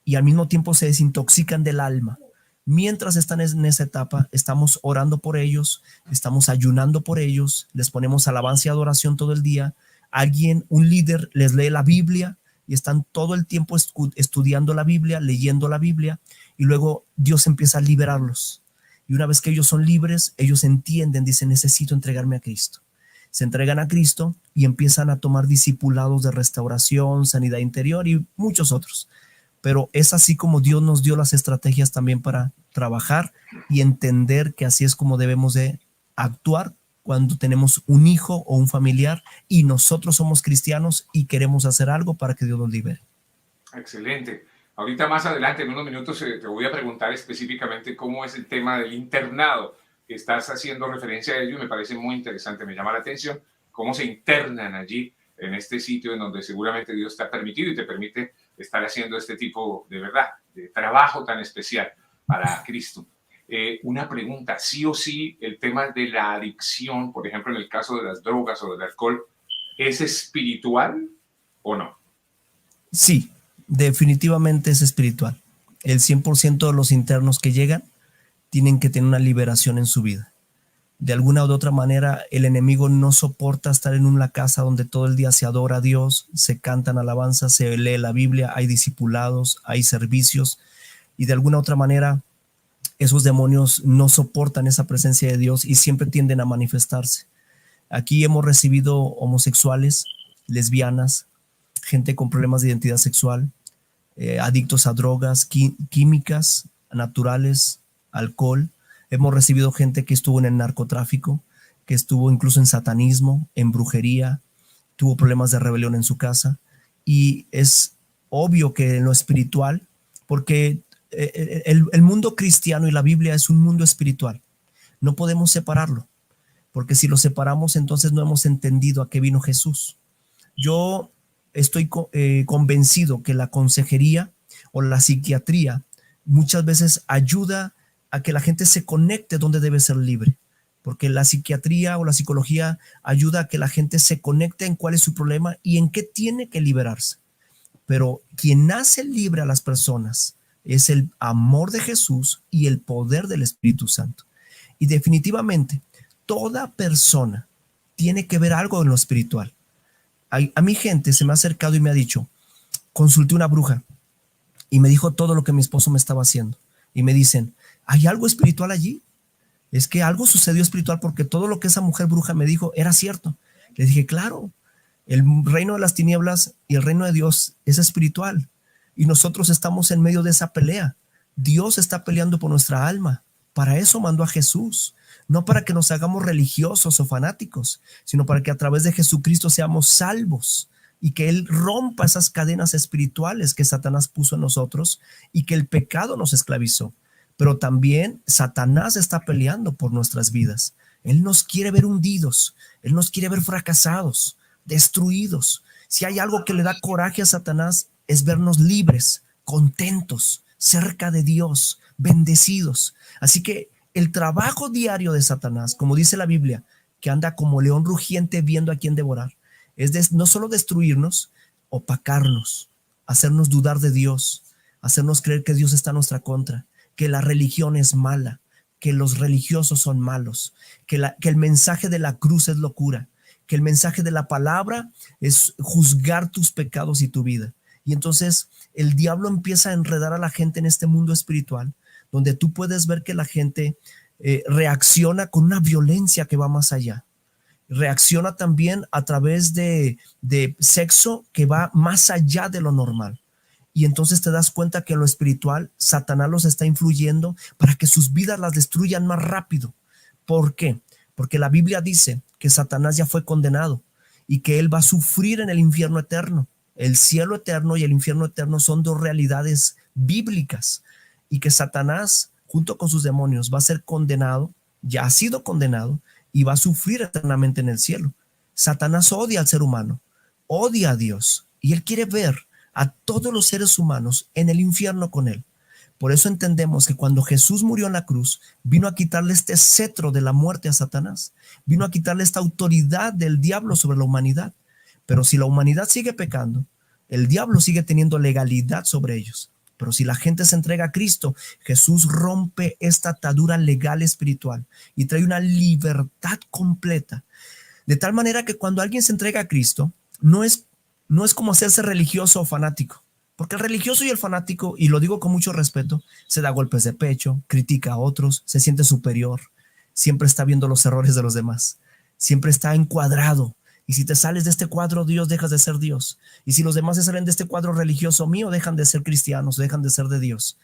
y al mismo tiempo se desintoxican del alma. Mientras están en esa etapa, estamos orando por ellos, estamos ayunando por ellos, les ponemos alabanza y adoración todo el día. Un líder les lee la Biblia, y están todo el tiempo estudiando la Biblia, leyendo la Biblia, y luego Dios empieza a liberarlos. Y una vez que ellos son libres, ellos entienden, dicen, necesito entregarme a Cristo. Se entregan a Cristo y empiezan a tomar discipulados de restauración, sanidad interior y muchos otros. pero es así como Dios nos dio las estrategias también para trabajar y entender que así es como debemos de actuar cuando tenemos un hijo o un familiar y nosotros somos cristianos y queremos hacer algo para que Dios nos libere. Excelente. Ahorita más adelante, en unos minutos, te voy a preguntar específicamente cómo es el tema del internado. Estás haciendo referencia a ello y me parece muy interesante, me llama la atención cómo se internan allí en este sitio en donde seguramente Dios te ha permitido y te permite estar haciendo este tipo de verdad, de trabajo tan especial para Cristo. Una pregunta, sí o sí, el tema de la adicción, por ejemplo, en el caso de las drogas o del alcohol, ¿es espiritual o no? Sí, definitivamente es espiritual. El 100% de los internos que llegan tienen que tener una liberación en su vida. De alguna u otra manera, el enemigo no soporta estar en una casa donde todo el día se adora a Dios, se cantan alabanzas, se lee la Biblia, hay discipulados, hay servicios, y de alguna u otra manera esos demonios no soportan esa presencia de Dios y siempre tienden a manifestarse. Aquí hemos recibido homosexuales, lesbianas, gente con problemas de identidad sexual, adictos a drogas químicas, naturales, alcohol. Hemos recibido gente que estuvo en el narcotráfico, que estuvo incluso en satanismo, en brujería, tuvo problemas de rebelión en su casa. Y es obvio que en lo espiritual, porque el mundo cristiano y la Biblia es un mundo espiritual. No podemos separarlo, porque si lo separamos, entonces no hemos entendido a qué vino Jesús. Yo estoy convencido que la consejería o la psiquiatría muchas veces ayuda a que la gente se conecte donde debe ser libre, porque la psiquiatría o la psicología ayuda a que la gente se conecte en cuál es su problema y en qué tiene que liberarse. Pero quien hace libre a las personas es el amor de Jesús y el poder del Espíritu Santo. Y definitivamente, toda persona tiene que ver algo en lo espiritual. A mi gente se me ha acercado y me ha dicho, consulté una bruja y me dijo todo lo que mi esposo me estaba haciendo. Y me dicen, ¿hay algo espiritual allí? Es que algo sucedió espiritual porque todo lo que esa mujer bruja me dijo era cierto. Le dije, claro, el reino de las tinieblas y el reino de Dios es espiritual. Y nosotros estamos en medio de esa pelea. Dios está peleando por nuestra alma. Para eso mandó a Jesús. No para que nos hagamos religiosos o fanáticos, sino para que a través de Jesucristo seamos salvos y que Él rompa esas cadenas espirituales que Satanás puso en nosotros y que el pecado nos esclavizó. Pero también Satanás está peleando por nuestras vidas. Él nos quiere ver hundidos, Él nos quiere ver fracasados, destruidos. Si hay algo que le da coraje a Satanás es vernos libres, contentos, cerca de Dios, bendecidos. Así que el trabajo diario de Satanás, como dice la Biblia, que anda como león rugiente viendo a quién devorar, es no solo destruirnos, opacarnos, hacernos dudar de Dios, hacernos creer que Dios está en nuestra contra, que la religión es mala, que los religiosos son malos, que el mensaje de la cruz es locura, que el mensaje de la palabra es juzgar tus pecados y tu vida. Y entonces el diablo empieza a enredar a la gente en este mundo espiritual, donde tú puedes ver que la gente reacciona con una violencia que va más allá. Reacciona también a través de sexo que va más allá de lo normal. Y entonces te das cuenta que en lo espiritual, Satanás los está influyendo para que sus vidas las destruyan más rápido. ¿Por qué? Porque la Biblia dice que Satanás ya fue condenado y que él va a sufrir en el infierno eterno. El cielo eterno y el infierno eterno son dos realidades bíblicas. Y que Satanás, junto con sus demonios, va a ser condenado, ya ha sido condenado, y va a sufrir eternamente en el cielo. Satanás odia al ser humano, odia a Dios, y él quiere ver a todos los seres humanos en el infierno con él. Por eso entendemos que cuando Jesús murió en la cruz, vino a quitarle este cetro de la muerte a Satanás, vino a quitarle esta autoridad del diablo sobre la humanidad. Pero si la humanidad sigue pecando, el diablo sigue teniendo legalidad sobre ellos. Pero si la gente se entrega a Cristo, Jesús rompe esta atadura legal espiritual y trae una libertad completa. De tal manera que cuando alguien se entrega a Cristo, no es como hacerse religioso o fanático. Porque el religioso y el fanático, y lo digo con mucho respeto, se da golpes de pecho, critica a otros, se siente superior, siempre está viendo los errores de los demás, siempre está encuadrado, Y si te sales de este cuadro Dios, dejas de ser Dios. Y si los demás se salen de este cuadro religioso mío, dejan de ser cristianos, dejan de ser de Dios.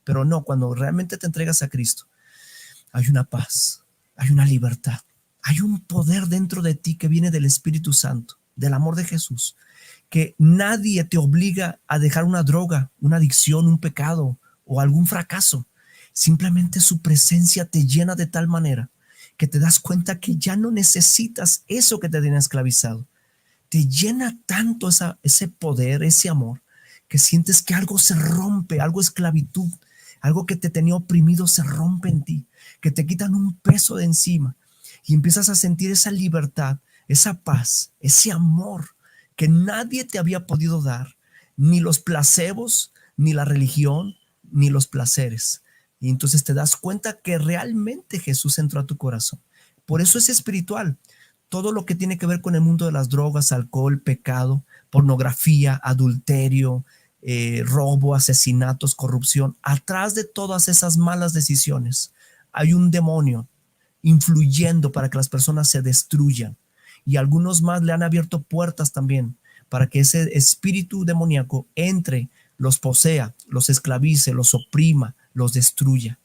Pero no, cuando realmente te entregas a Cristo, hay una paz, hay una libertad, hay un poder dentro de ti que viene del Espíritu Santo, del amor de Jesús, que nadie te obliga a dejar una droga, una adicción, un pecado o algún fracaso. Simplemente su presencia te llena de tal manera que te das cuenta que ya no necesitas eso que te tiene esclavizado. Te llena tanto ese poder, ese amor, que sientes que algo se rompe, algo esclavitud, algo que te tenía oprimido se rompe en ti, que te quitan un peso de encima y empiezas a sentir esa libertad, esa paz, ese amor que nadie te había podido dar, ni los placebos, ni la religión, ni los placeres. Y entonces te das cuenta que realmente Jesús entró a tu corazón. Por eso es espiritual. Todo lo que tiene que ver con el mundo de las drogas, alcohol, pecado, pornografía, adulterio, robo, asesinatos, corrupción. Atrás de todas esas malas decisiones hay un demonio influyendo para que las personas se destruyan. Y algunos más le han abierto puertas también para que ese espíritu demoníaco entre, los posea, los esclavice, los oprima, los destruya.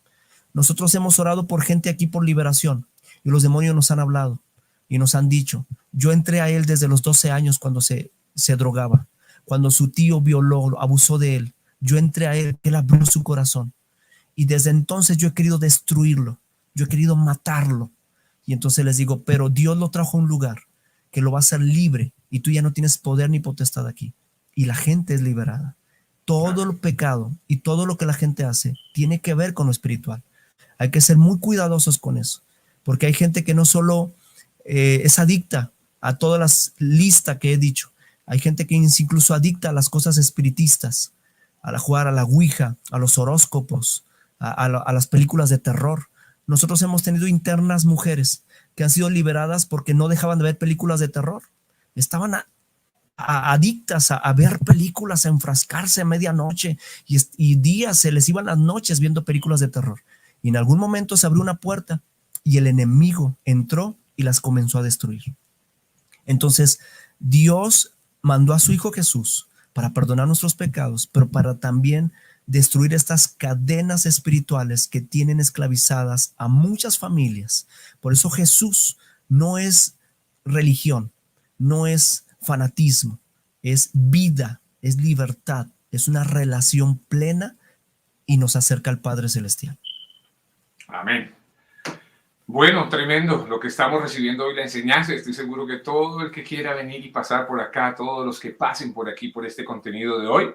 Nosotros hemos orado por gente aquí por liberación y los demonios nos han hablado y nos han dicho, yo entré a él desde los 12 años cuando se drogaba, cuando su tío violó, abusó de él, yo entré a él, él abrió su corazón y desde entonces yo he querido destruirlo, yo he querido matarlo. Y entonces les digo, pero Dios lo trajo a un lugar que lo va a hacer libre y tú ya no tienes poder ni potestad aquí. Y la gente es liberada. Todo el pecado y todo lo que la gente hace tiene que ver con lo espiritual. Hay que ser muy cuidadosos con eso, porque hay gente que no solo es adicta a todas las listas que he dicho, hay gente que es incluso adicta a las cosas espiritistas, a jugar a la ouija, a los horóscopos, a las películas de terror. Nosotros hemos tenido internas mujeres que han sido liberadas porque no dejaban de ver películas de terror. Estaban adictas a ver películas, a enfrascarse a medianoche y días se les iban las noches viendo películas de terror. Y en algún momento se abrió una puerta y el enemigo entró y las comenzó a destruir. Entonces, Dios mandó a su Hijo Jesús para perdonar nuestros pecados, pero para también destruir estas cadenas espirituales que tienen esclavizadas a muchas familias. Por eso Jesús no es religión, no es fanatismo, es vida, es libertad, es una relación plena y nos acerca al Padre Celestial. Amén. Bueno, tremendo lo que estamos recibiendo hoy, la enseñanza. Estoy seguro que todo el que quiera venir y pasar por acá, todos los que pasen por aquí, por este contenido de hoy,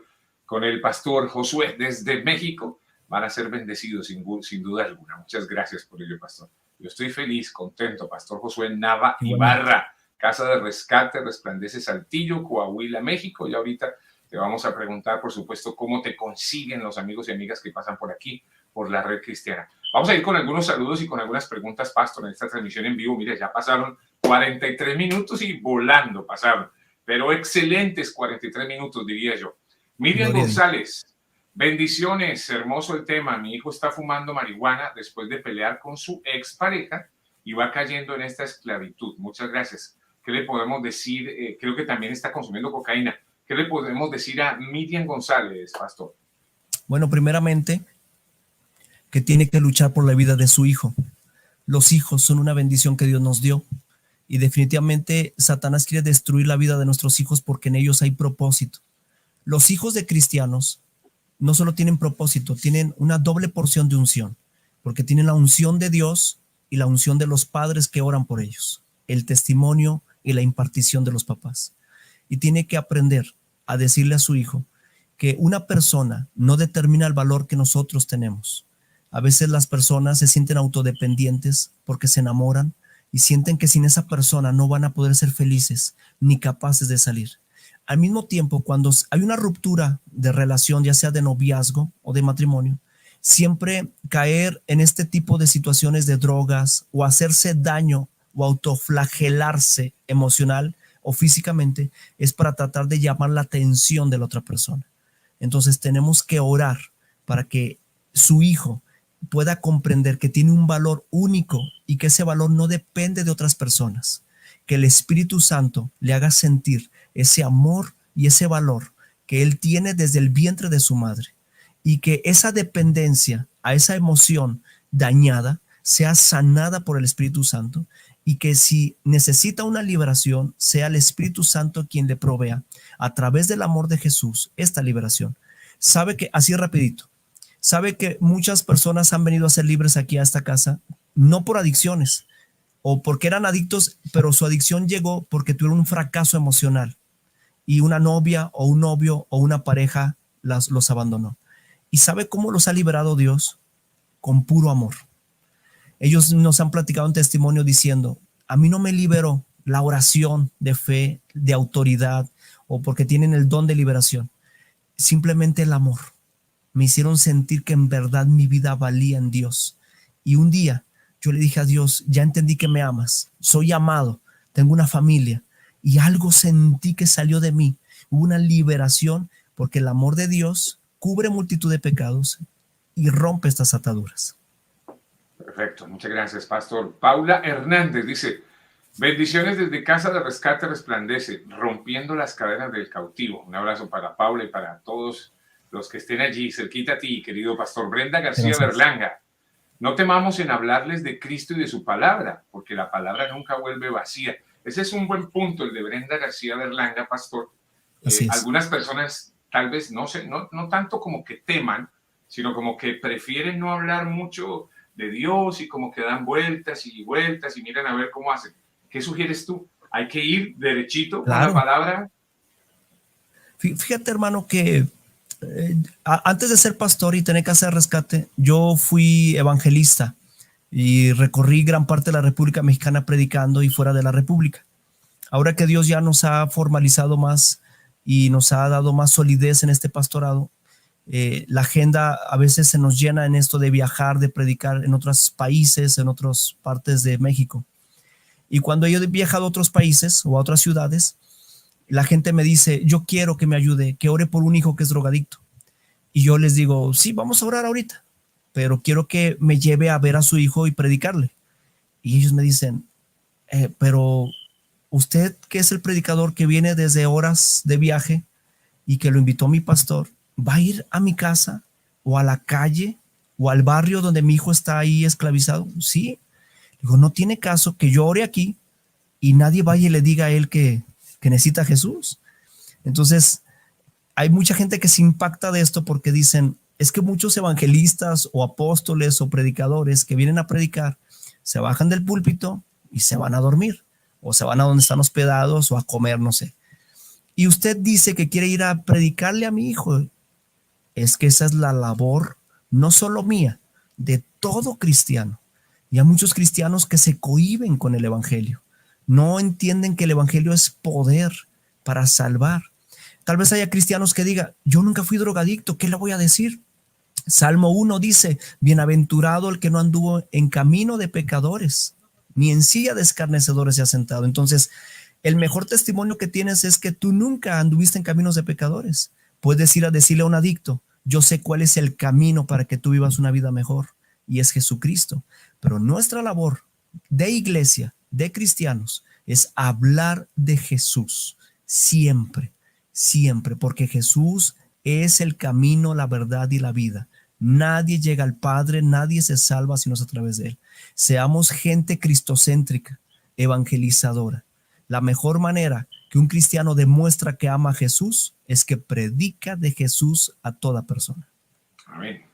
con el pastor Josué desde México, van a ser bendecidos sin duda alguna. Muchas gracias por ello, pastor. Yo estoy feliz, contento. Pastor Josué Nava Ibarra, Casa de Rescate, Resplandece Saltillo, Coahuila, México. Y ahorita te vamos a preguntar, por supuesto, cómo te consiguen los amigos y amigas que pasan por aquí, por la Red Cristiana. Vamos a ir con algunos saludos y con algunas preguntas, pastor, en esta transmisión en vivo. Mire, ya pasaron 43 minutos y volando pasaron, pero excelentes 43 minutos, diría yo. Miriam González, bendiciones, hermoso el tema. Mi hijo está fumando marihuana después de pelear con su expareja y va cayendo en esta esclavitud. Muchas gracias. ¿Qué le podemos decir? Creo que también está consumiendo cocaína. ¿Qué le podemos decir a Miriam González, pastor? Bueno, primeramente, que tiene que luchar por la vida de su hijo. Los hijos son una bendición que Dios nos dio y definitivamente Satanás quiere destruir la vida de nuestros hijos porque en ellos hay propósito. Los hijos de cristianos no solo tienen propósito, tienen una doble porción de unción, porque tienen la unción de Dios y la unción de los padres que oran por ellos, el testimonio y la impartición de los papás. Y tiene que aprender a decirle a su hijo que una persona no determina el valor que nosotros tenemos. A veces las personas se sienten autodependientes porque se enamoran y sienten que sin esa persona no van a poder ser felices ni capaces de salir. Al mismo tiempo, cuando hay una ruptura de relación, ya sea de noviazgo o de matrimonio, siempre caer en este tipo de situaciones de drogas o hacerse daño o autoflagelarse emocional o físicamente es para tratar de llamar la atención de la otra persona. Entonces tenemos que orar para que su hijo pueda comprender que tiene un valor único y que ese valor no depende de otras personas. que el Espíritu Santo le haga sentir ese amor y ese valor que él tiene desde el vientre de su madre, y que esa dependencia a esa emoción dañada sea sanada por el Espíritu Santo, y que si necesita una liberación, sea el Espíritu Santo quien le provea a través del amor de Jesús esta liberación. Sabe que, así rapidito, sabe que muchas personas han venido a ser libres aquí a esta casa, no por adicciones o porque eran adictos, pero su adicción llegó porque tuvieron un fracaso emocional y una novia o un novio o una pareja los abandonó. ¿Y sabe cómo los ha liberado Dios? Con puro amor. Ellos nos han platicado un testimonio diciendo, a mí no me liberó la oración de fe, de autoridad, o porque tienen el don de liberación. Simplemente el amor. Me hicieron sentir que en verdad mi vida valía en Dios. Y un día yo le dije a Dios, ya entendí que me amas, soy amado, tengo una familia, y algo sentí que salió de mí. Hubo una liberación porque el amor de Dios cubre multitud de pecados y rompe estas ataduras. Perfecto, muchas gracias, Pastor. Paula Hernández dice, bendiciones desde Casa de Rescate Resplandece, rompiendo las cadenas del cautivo. Un abrazo para Paula y para todos los que estén allí, cerquita a ti, querido Pastor. Brenda García Berlanga, no temamos en hablarles de Cristo y de su palabra, porque la palabra nunca vuelve vacía. Ese es un buen punto, el de Brenda García Berlanga, Pastor. Algunas personas tal vez no tanto como que teman, sino como que prefieren no hablar mucho de Dios y como que dan vueltas y vueltas y miran a ver cómo hacen. ¿Qué sugieres tú? ¿Hay que ir derechito con la palabra? Fíjate, hermano, que antes de ser pastor y tener Casa de Rescate, yo fui evangelista y recorrí gran parte de la República Mexicana predicando y fuera de la República. Ahora que Dios ya nos ha formalizado más y nos ha dado más solidez en este pastorado, la agenda a veces se nos llena en esto de viajar, de predicar en otros países, en otras partes de México. Y cuando yo he viajado a otros países o a otras ciudades, la gente me dice, yo quiero que me ayude, que ore por un hijo que es drogadicto. Y yo les digo, sí, vamos a orar ahorita, pero quiero que me lleve a ver a su hijo y predicarle. Y ellos me dicen, pero usted, que es el predicador que viene desde horas de viaje y que lo invitó mi pastor, ¿va a ir a mi casa o a la calle o al barrio donde mi hijo está ahí esclavizado? Sí. Digo, no tiene caso que yo ore aquí y nadie vaya y le diga a él que necesita a Jesús. Entonces, hay mucha gente que se impacta de esto porque dicen, es que muchos evangelistas o apóstoles o predicadores que vienen a predicar se bajan del púlpito y se van a dormir o se van a donde están hospedados o a comer, no sé. Y usted dice que quiere ir a predicarle a mi hijo. Es que esa es la labor, no solo mía, de todo cristiano. Y hay muchos cristianos que se cohíben con el evangelio. No entienden que el evangelio es poder para salvar. Tal vez haya cristianos que digan, yo nunca fui drogadicto, ¿qué le voy a decir? Salmo 1 dice, bienaventurado el que no anduvo en camino de pecadores, ni en silla de escarnecedores se ha sentado. Entonces, el mejor testimonio que tienes es que tú nunca anduviste en caminos de pecadores. Puedes ir a decirle a un adicto, yo sé cuál es el camino para que tú vivas una vida mejor, y es Jesucristo. Pero nuestra labor de iglesia, de cristianos, es hablar de Jesús siempre, siempre, porque Jesús es el camino, la verdad y la vida. Nadie llega al Padre, nadie se salva si no es a través de Él. Seamos gente cristocéntrica, evangelizadora. La mejor manera que un cristiano demuestra que ama a Jesús es que predica de Jesús a toda persona. Amén.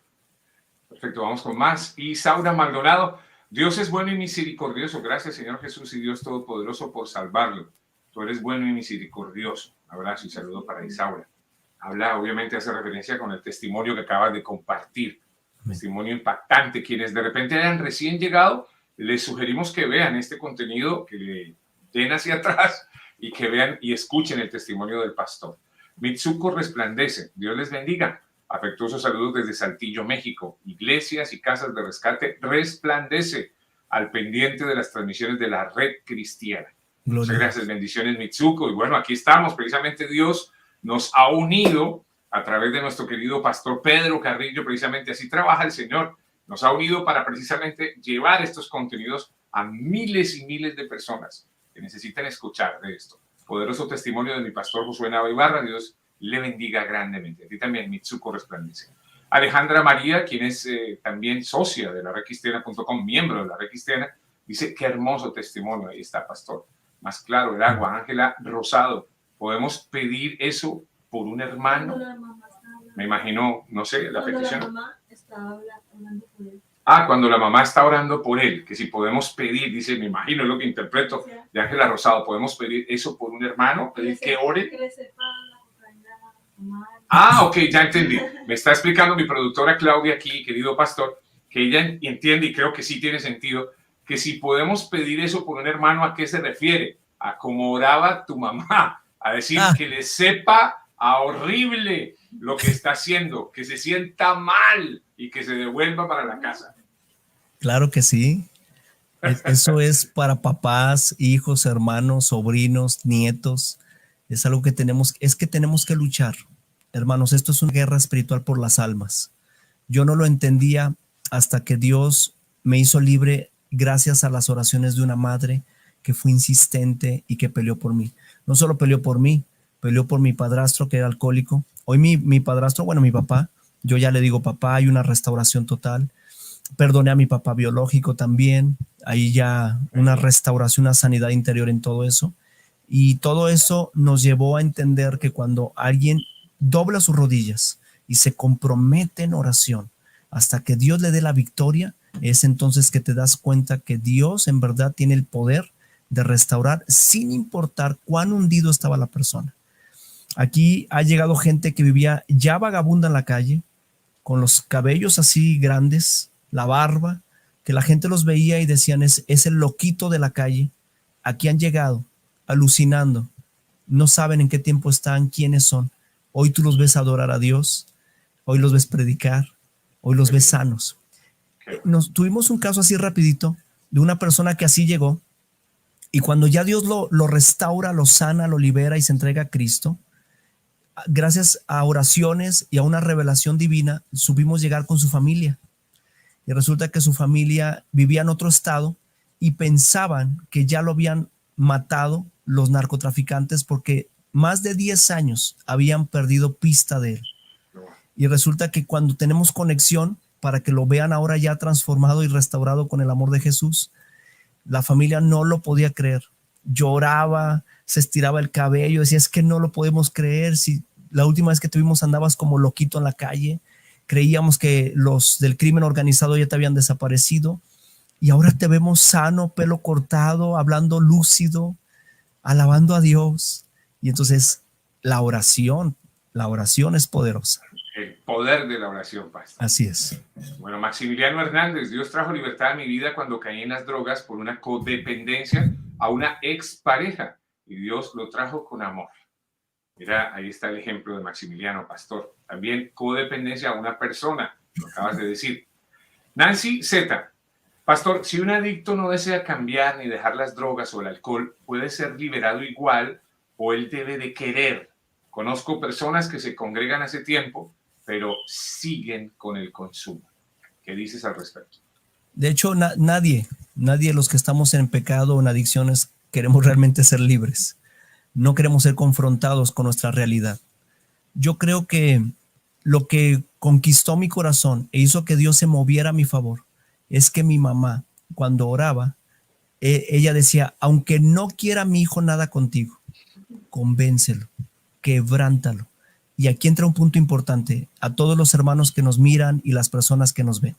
Perfecto, vamos con más. Isaura Maldonado, Dios es bueno y misericordioso. Gracias, Señor Jesús y Dios Todopoderoso, por salvarlo. Tú eres bueno y misericordioso. Abrazo y saludo para Isaura. Habla, obviamente, hace referencia con el testimonio que acabas de compartir. Testimonio impactante. Quienes de repente hayan recién llegado, les sugerimos que vean este contenido, que le den hacia atrás y que vean y escuchen el testimonio del pastor. Mitsuko Resplandece. Dios les bendiga. Afectuosos saludos desde Saltillo, México. Iglesias y casas de rescate resplandece al pendiente de las transmisiones de la Red Cristiana. Muchas gracias, bendiciones, Mitsuko. Y bueno, aquí estamos. Precisamente Dios nos ha unido a través de nuestro querido pastor Pedro Carrillo. Precisamente así trabaja el Señor. Nos ha unido para precisamente llevar estos contenidos a miles y miles de personas. que necesitan escuchar de esto. Poderoso testimonio de mi pastor Josué Nava Ibarra. Dios le bendiga grandemente. A ti también, Mitsuko resplandece. Alejandra María, quien es también socia de la redcristiana.com, miembro de la Red Cristiana, dice, qué hermoso testimonio. Ahí está, pastor. Más claro, el agua. Ángela Rosado, ¿podemos pedir eso por un hermano? Me imagino, no sé, la petición. La mamá estaba orando por él. Cuando la mamá está orando por él, que si podemos pedir, dice, me imagino, es lo que interpreto de Ángela Rosado, podemos pedir eso por un hermano, pedir que ore. Ok, ya entendí. Me está explicando mi productora Claudia aquí, querido pastor, que ella entiende y creo que sí tiene sentido, que si podemos pedir eso por un hermano, ¿a qué se refiere? A cómo oraba tu mamá, a decir que le sepa a horrible lo que está haciendo, que se sienta mal y que se devuelva para la casa. Claro que sí. Eso es para papás, hijos, hermanos, sobrinos, nietos. Es algo que tenemos que luchar. Hermanos, esto es una guerra espiritual por las almas. Yo no lo entendía hasta que Dios me hizo libre gracias a las oraciones de una madre que fue insistente y que peleó por mí. No solo peleó por mí, peleó por mi padrastro que era alcohólico. Hoy mi padrastro, mi papá, yo ya le digo papá, hay una restauración total. Perdoné a mi papá biológico también. Ahí ya una restauración, una sanidad interior en todo eso. Y todo eso nos llevó a entender que cuando alguien dobla sus rodillas y se compromete en oración hasta que Dios le dé la victoria, es entonces que te das cuenta que Dios en verdad tiene el poder de restaurar sin importar cuán hundido estaba la persona. Aquí ha llegado gente que vivía ya vagabunda en la calle, con los cabellos así grandes, la barba, que la gente los veía y decían, es el loquito de la calle. Aquí han llegado, alucinando. No saben en qué tiempo están, quiénes son. Hoy tú los ves adorar a Dios, hoy los ves predicar, hoy los ves sanos. Tuvimos un caso así rapidito de una persona que así llegó y cuando ya Dios lo restaura, lo sana, lo libera y se entrega a Cristo, gracias a oraciones y a una revelación divina, supimos llegar con su familia. Y resulta que su familia vivía en otro estado y pensaban que ya lo habían matado los narcotraficantes porque más de 10 años habían perdido pista de él. Y resulta que cuando tenemos conexión para que lo vean ahora ya transformado y restaurado con el amor de Jesús, la familia no lo podía creer. Lloraba, se estiraba el cabello, decía, es que no lo podemos creer. Si la última vez que te vimos andabas como loquito en la calle, creíamos que los del crimen organizado ya te habían desaparecido y ahora te vemos sano, pelo cortado, hablando lúcido, alabando a Dios. Y entonces la oración es poderosa. El poder de la oración, pastor. Así es. Bueno, Maximiliano Hernández, Dios trajo libertad a mi vida cuando caí en las drogas por una codependencia a una expareja y Dios lo trajo con amor. Mira, ahí está el ejemplo de Maximiliano, pastor. También codependencia a una persona, lo acabas de decir. Nancy Z, pastor, si un adicto no desea cambiar ni dejar las drogas o el alcohol, ¿puede ser liberado igual o él debe de querer? Conozco personas que se congregan hace tiempo, pero siguen con el consumo. ¿Qué dices al respecto? De hecho, nadie de los que estamos en pecado o en adicciones queremos realmente ser libres. No queremos ser confrontados con nuestra realidad. Yo creo que lo que conquistó mi corazón e hizo que Dios se moviera a mi favor es que mi mamá, cuando oraba, ella decía, aunque no quiera mi hijo nada contigo, convéncelo, quebrántalo. Y aquí entra un punto importante a todos los hermanos que nos miran y las personas que nos ven.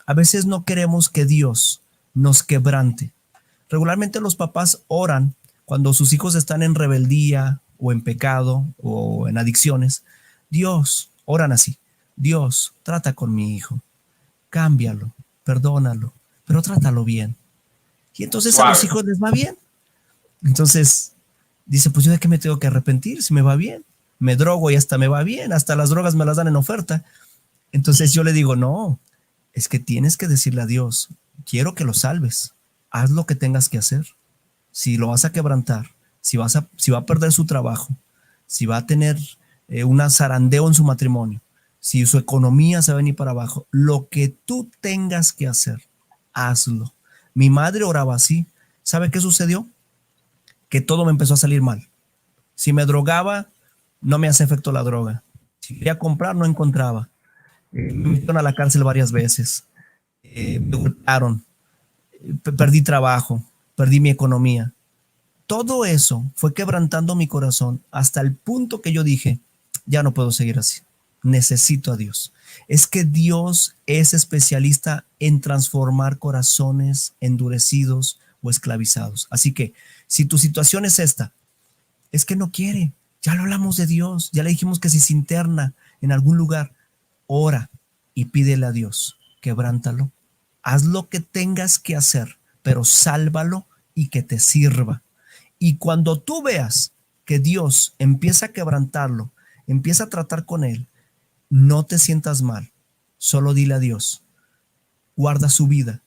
A veces no queremos que Dios nos quebrante. Regularmente los papás oran cuando sus hijos están en rebeldía o en pecado o en adicciones. Dios, oran así. Dios, trata con mi hijo. Cámbialo, perdónalo, pero trátalo bien. Y entonces a los hijos les va bien. Entonces dice, pues yo de qué me tengo que arrepentir si me va bien. Me drogo y hasta me va bien, hasta las drogas me las dan en oferta. Entonces yo le digo, no, es que tienes que decirle a Dios, quiero que lo salves, haz lo que tengas que hacer. Si lo vas a quebrantar, si va a perder su trabajo, si va a tener un zarandeo en su matrimonio, si su economía se va a venir para abajo, lo que tú tengas que hacer, hazlo. Mi madre oraba así. ¿Sabe qué sucedió? que todo me empezó a salir mal. Si me drogaba, no me hace efecto la droga. Si quería comprar, no encontraba. Me metieron a la cárcel varias veces. Me golpearon. Perdí trabajo. Perdí mi economía. Todo eso fue quebrantando mi corazón hasta el punto que yo dije, ya no puedo seguir así. Necesito a Dios. Es que Dios es especialista en transformar corazones endurecidos o esclavizados. Así que si tu situación es esta, es que no quiere. Ya lo hablamos de Dios. Ya le dijimos que si se interna en algún lugar, ora y pídele a Dios. Quebrántalo. Haz lo que tengas que hacer, pero sálvalo y que te sirva. Y cuando tú veas que Dios empieza a quebrantarlo, empieza a tratar con él, no te sientas mal. Solo dile a Dios, guarda su vida,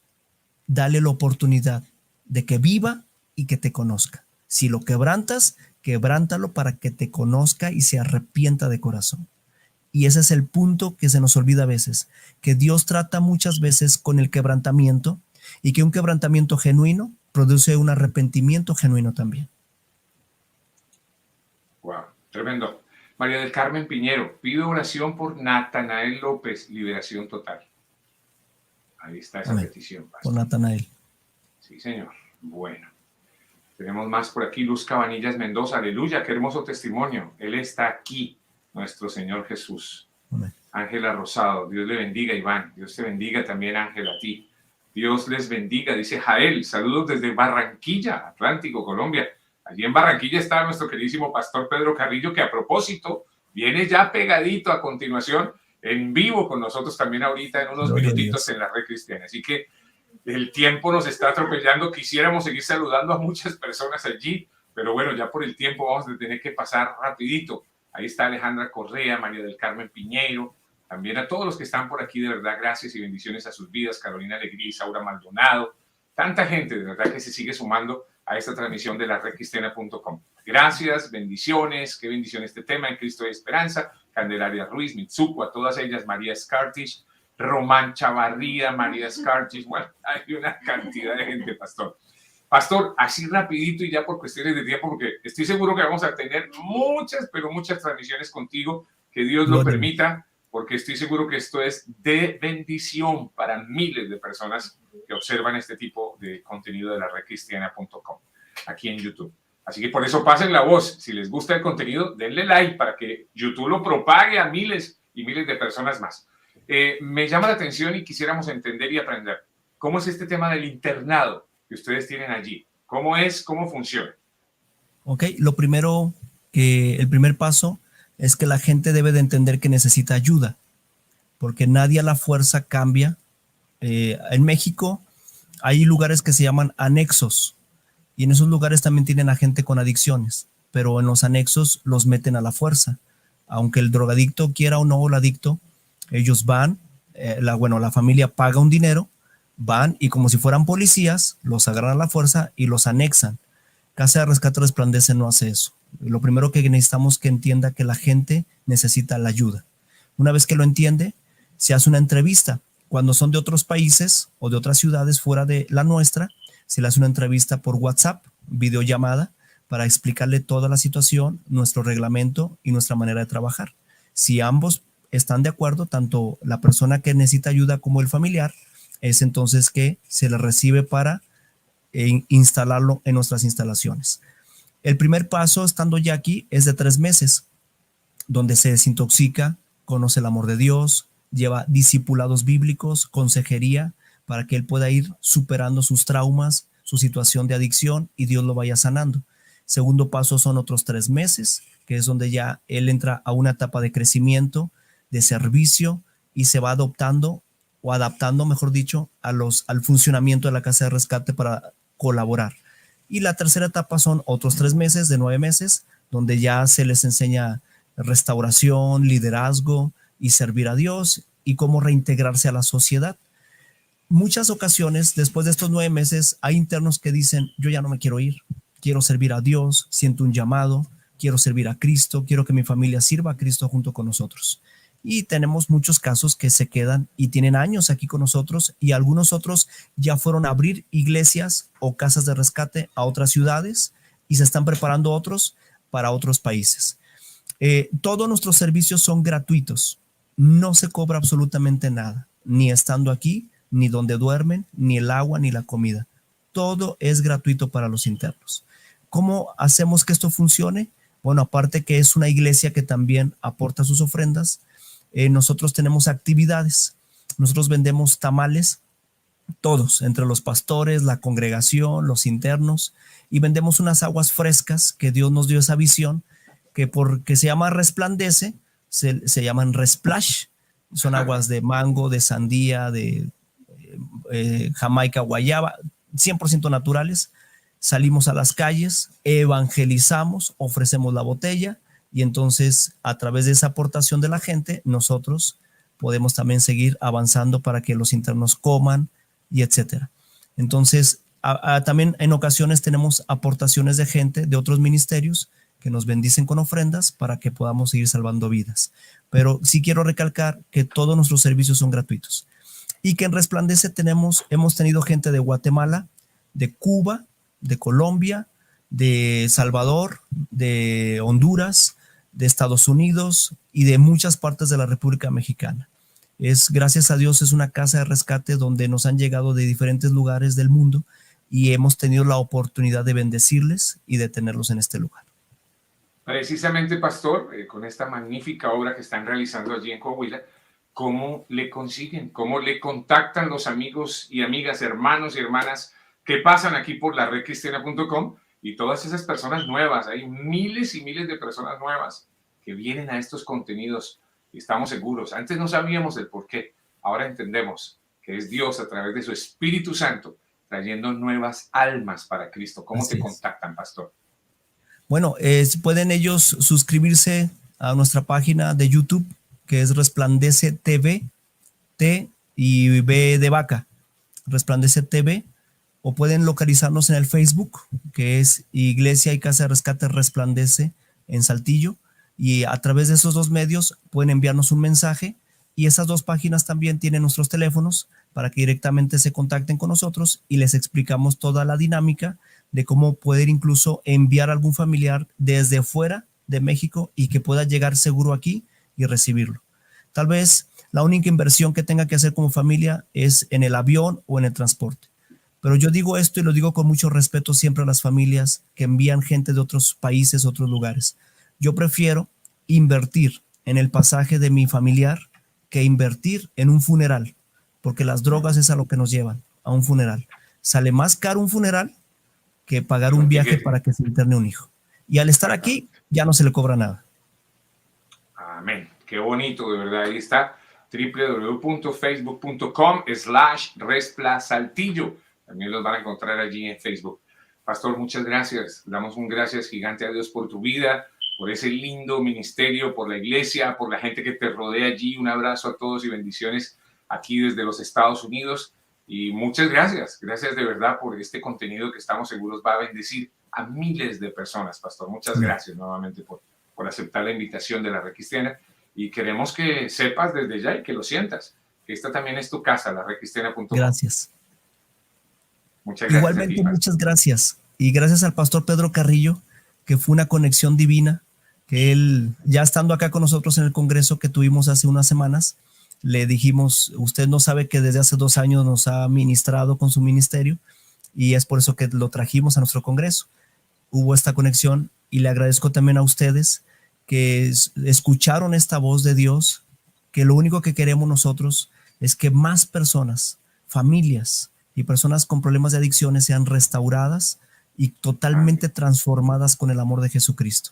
dale la oportunidad de que viva y que te conozca. Si lo quebrantas, quebrántalo para que te conozca y se arrepienta de corazón. Y ese es el punto que se nos olvida a veces, que Dios trata muchas veces con el quebrantamiento y que un quebrantamiento genuino produce un arrepentimiento genuino también. Wow, tremendo. María del Carmen Piñero, pido oración por Natanael López, liberación total. Ahí está esa petición, pastor. Por Natanael. Sí, señor. Bueno. Tenemos más por aquí. Luz Cabanillas Mendoza, aleluya, qué hermoso testimonio. Él está aquí, nuestro Señor Jesús. Amén. Ángela Rosado, Dios le bendiga, Iván. Dios te bendiga también, Ángela, a ti. Dios les bendiga, dice Jael. Saludos desde Barranquilla, Atlántico, Colombia. Allí en Barranquilla está nuestro queridísimo pastor Pedro Carrillo, que a propósito viene ya pegadito a continuación en vivo con nosotros también ahorita en unos minutitos en la Red Cristiana. Así que el tiempo nos está atropellando. Quisiéramos seguir saludando a muchas personas allí, pero bueno, ya por el tiempo vamos a tener que pasar rapidito. Ahí está Alejandra Correa, María del Carmen Piñeiro, también a todos los que están por aquí, de verdad, gracias y bendiciones a sus vidas. Carolina Alegría, Isaura Maldonado, tanta gente, de verdad, que se sigue sumando a esta transmisión de la redcristiana.com. Gracias, bendiciones, qué bendición este tema, en Cristo hay esperanza. Candelaria Ruiz, Mitsuko, a todas ellas, María Scartish, Román Chavarría, María Scartish, bueno, hay una cantidad de gente, pastor. Pastor, así rapidito y ya por cuestiones de tiempo, porque estoy seguro que vamos a tener muchas, pero muchas transmisiones contigo, que Dios lo permita, porque estoy seguro que esto es de bendición para miles de personas que observan este tipo de contenido de la redcristiana.com aquí en YouTube. Así que por eso pasen la voz. Si les gusta el contenido, denle like para que YouTube lo propague a miles y miles de personas más. Me llama la atención y quisiéramos entender y aprender cómo es este tema del internado que ustedes tienen allí. ¿Cómo es? ¿Cómo funciona? Ok, lo primero, el primer paso es que la gente debe de entender que necesita ayuda, porque nadie a la fuerza cambia. En México hay lugares que se llaman anexos y en esos lugares también tienen a gente con adicciones, pero en los anexos los meten a la fuerza. Aunque el drogadicto quiera o no, el adicto, ellos van, la familia paga un dinero, van y como si fueran policías, los agarran a la fuerza y los anexan. Casa de Rescate Resplandece no hace eso. Lo primero que necesitamos es que entienda que la gente necesita la ayuda. Una vez que lo entiende, se hace una entrevista. Cuando son de otros países o de otras ciudades fuera de la nuestra, se le hace una entrevista por WhatsApp, videollamada, para explicarle toda la situación, nuestro reglamento y nuestra manera de trabajar. Si ambos están de acuerdo, tanto la persona que necesita ayuda como el familiar, es entonces que se le recibe para instalarlo en nuestras instalaciones. El primer paso, estando ya aquí, es de 3 meses, donde se desintoxica, conoce el amor de Dios, lleva discipulados bíblicos, consejería, para que él pueda ir superando sus traumas, su situación de adicción y Dios lo vaya sanando. Segundo paso son otros 3 meses, que es donde ya él entra a una etapa de crecimiento, de servicio y se va adoptando o adaptando, mejor dicho, al funcionamiento de la Casa de Rescate para colaborar. Y la tercera etapa son otros 3 meses, de 9 meses, donde ya se les enseña restauración, liderazgo y servir a Dios y cómo reintegrarse a la sociedad. Muchas ocasiones, después de estos 9 meses, hay internos que dicen, yo ya no me quiero ir, quiero servir a Dios, siento un llamado, quiero servir a Cristo, quiero que mi familia sirva a Cristo junto con nosotros. Y tenemos muchos casos que se quedan y tienen años aquí con nosotros y algunos otros ya fueron a abrir iglesias o casas de rescate a otras ciudades y se están preparando otros para otros países. Todos nuestros servicios son gratuitos, no se cobra absolutamente nada, ni estando aquí, ni donde duermen, ni el agua, ni la comida. Todo es gratuito para los internos. ¿Cómo hacemos que esto funcione? Bueno, aparte que es una iglesia que también aporta sus ofrendas, nosotros tenemos actividades. Nosotros vendemos tamales, todos, entre los pastores, la congregación, los internos, y vendemos unas aguas frescas que Dios nos dio esa visión, que porque se llama Resplandece, se llaman Resplash. Son aguas de mango, de sandía, de Jamaica, guayaba, 100% naturales. Salimos a las calles, evangelizamos, ofrecemos la botella y entonces a través de esa aportación de la gente, nosotros podemos también seguir avanzando para que los internos coman y etcétera. Entonces, también en ocasiones tenemos aportaciones de gente de otros ministerios que nos bendicen con ofrendas para que podamos seguir salvando vidas. Pero sí quiero recalcar que todos nuestros servicios son gratuitos y que en Resplandece hemos tenido gente de Guatemala, de Cuba, de Colombia, de Salvador, de Honduras, de Estados Unidos y de muchas partes de la República Mexicana. Gracias a Dios, es una casa de rescate donde nos han llegado de diferentes lugares del mundo y hemos tenido la oportunidad de bendecirles y de tenerlos en este lugar. Precisamente, pastor, con esta magnífica obra que están realizando allí en Coahuila, ¿cómo le consiguen? ¿Cómo le contactan los amigos y amigas, hermanos y hermanas que pasan aquí por la redcristiana.com y todas esas personas nuevas? Hay miles y miles de personas nuevas que vienen a estos contenidos y estamos seguros. Antes no sabíamos el por qué, ahora entendemos que es Dios a través de su Espíritu Santo trayendo nuevas almas para Cristo. ¿Cómo te contactan, pastor? Bueno, pueden ellos suscribirse a nuestra página de YouTube, que es Resplandece TV, T y B de vaca, Resplandece TV, o pueden localizarnos en el Facebook, que es Iglesia y Casa de Rescate Resplandece en Saltillo, y a través de esos dos medios pueden enviarnos un mensaje, y esas dos páginas también tienen nuestros teléfonos para que directamente se contacten con nosotros y les explicamos toda la dinámica de cómo poder incluso enviar a algún familiar desde fuera de México y que pueda llegar seguro aquí y recibirlo. Tal vez la única inversión que tenga que hacer como familia es en el avión o en el transporte. Pero yo digo esto y lo digo con mucho respeto siempre a las familias que envían gente de otros países, otros lugares. Yo prefiero invertir en el pasaje de mi familiar que invertir en un funeral, porque las drogas es a lo que nos llevan, a un funeral. Sale más caro un funeral que pagar un viaje para que se interne un hijo. Y al estar aquí, ya no se le cobra nada. Amén. Qué bonito, de verdad. Ahí está www.facebook.com/resplasaltillo. También los van a encontrar allí en Facebook. Pastor, muchas gracias. Damos un gracias gigante a Dios por tu vida, por ese lindo ministerio, por la iglesia, por la gente que te rodea allí. Un abrazo a todos y bendiciones aquí desde los Estados Unidos. Y muchas gracias. Gracias de verdad por este contenido que estamos seguros va a bendecir a miles de personas, pastor. Muchas gracias nuevamente por aceptar la invitación de la Red Cristiana. Y queremos que sepas desde ya y que lo sientas, que esta también es tu casa, la redcristiana.com. Gracias. Muchas gracias. Igualmente, muchas gracias. Y gracias al pastor Pedro Carrillo, que fue una conexión divina, que él, ya estando acá con nosotros en el congreso que tuvimos hace unas semanas, le dijimos, usted no sabe que desde hace 2 años nos ha ministrado con su ministerio y es por eso que lo trajimos a nuestro congreso. Hubo esta conexión y le agradezco también a ustedes que escucharon esta voz de Dios, que lo único que queremos nosotros es que más personas, familias y personas con problemas de adicciones sean restauradas y totalmente transformadas con el amor de Jesucristo.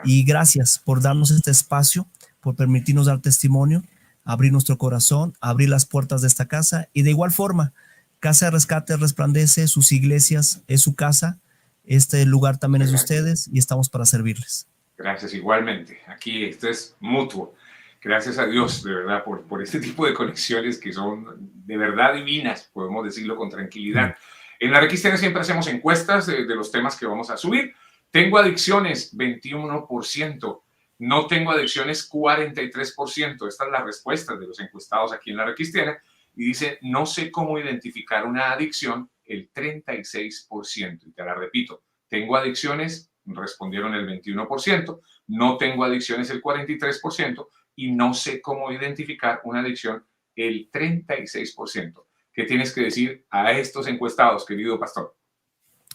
Y gracias por darnos este espacio, por permitirnos dar testimonio, abrir nuestro corazón, abrir las puertas de esta casa y de igual forma, Casa de Rescate Resplandece, sus iglesias, es su casa, este lugar también es de ustedes y estamos para servirles. Gracias, igualmente. Aquí esto es mutuo. Gracias a Dios, de verdad, por este tipo de conexiones que son de verdad divinas, podemos decirlo con tranquilidad. En la Red Cristiana siempre hacemos encuestas de los temas que vamos a subir. Tengo adicciones, 21%. No tengo adicciones, 43%. Esta es la respuesta de los encuestados aquí en la Red Cristiana. Y dice, no sé cómo identificar una adicción, el 36%. Y te la repito, ¿Tengo adicciones? Respondieron el 21%. No tengo adicciones el 43%. Y no sé cómo identificar una adicción el 36%. ¿Qué tienes que decir a estos encuestados, querido pastor?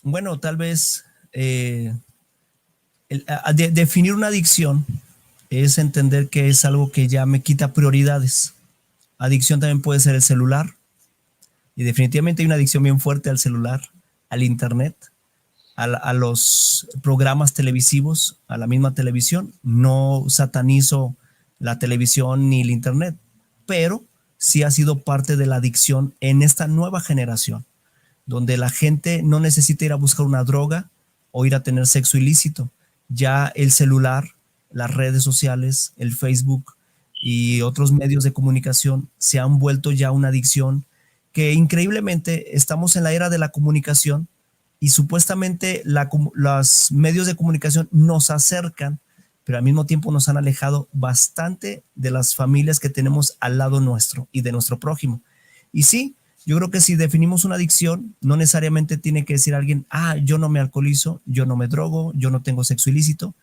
Bueno, tal vez definir una adicción es entender que es algo que ya me quita prioridades. Adicción también puede ser el celular, y definitivamente hay una adicción bien fuerte al celular, al internet, a los programas televisivos, a la misma televisión. No satanizo la televisión ni el internet, pero sí ha sido parte de la adicción en esta nueva generación, donde la gente no necesita ir a buscar una droga o ir a tener sexo ilícito. Ya el celular, las redes sociales, el Facebook y otros medios de comunicación se han vuelto ya una adicción que increíblemente estamos en la era de la comunicación y supuestamente los medios de comunicación nos acercan, pero al mismo tiempo nos han alejado bastante de las familias que tenemos al lado nuestro y de nuestro prójimo. Y sí, yo creo que si definimos una adicción, no necesariamente tiene que decir alguien, yo no me alcoholizo, yo no me drogo, yo no tengo sexo ilícito,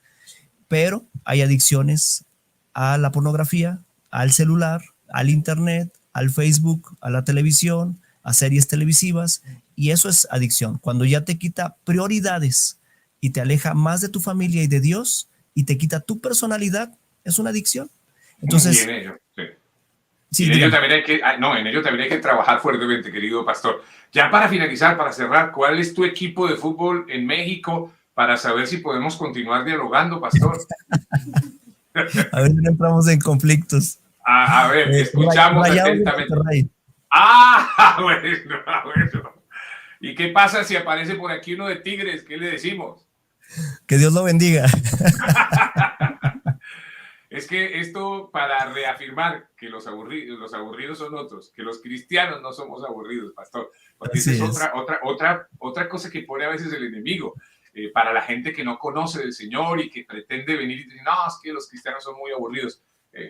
pero hay adicciones a la pornografía, al celular, al internet, al Facebook, a la televisión, a series televisivas, y eso es adicción. Cuando ya te quita prioridades y te aleja más de tu familia y de Dios y te quita tu personalidad, es una adicción. Entonces, y en ello, sí. Sí, en ello también hay que trabajar fuertemente, querido pastor. Ya para finalizar, para cerrar, ¿cuál es tu equipo de fútbol en México para saber si podemos continuar dialogando, pastor? A ver si no entramos en conflictos. A ver, escuchamos atentamente. Bueno. ¿Y qué pasa si aparece por aquí uno de Tigres? ¿Qué le decimos? Que Dios lo bendiga. Es que esto para reafirmar que los aburridos son otros, que los cristianos no somos aburridos, pastor. Porque esa es otra cosa que pone a veces el enemigo. Para la gente que no conoce del Señor y que pretende venir y decir, no, es que los cristianos son muy aburridos.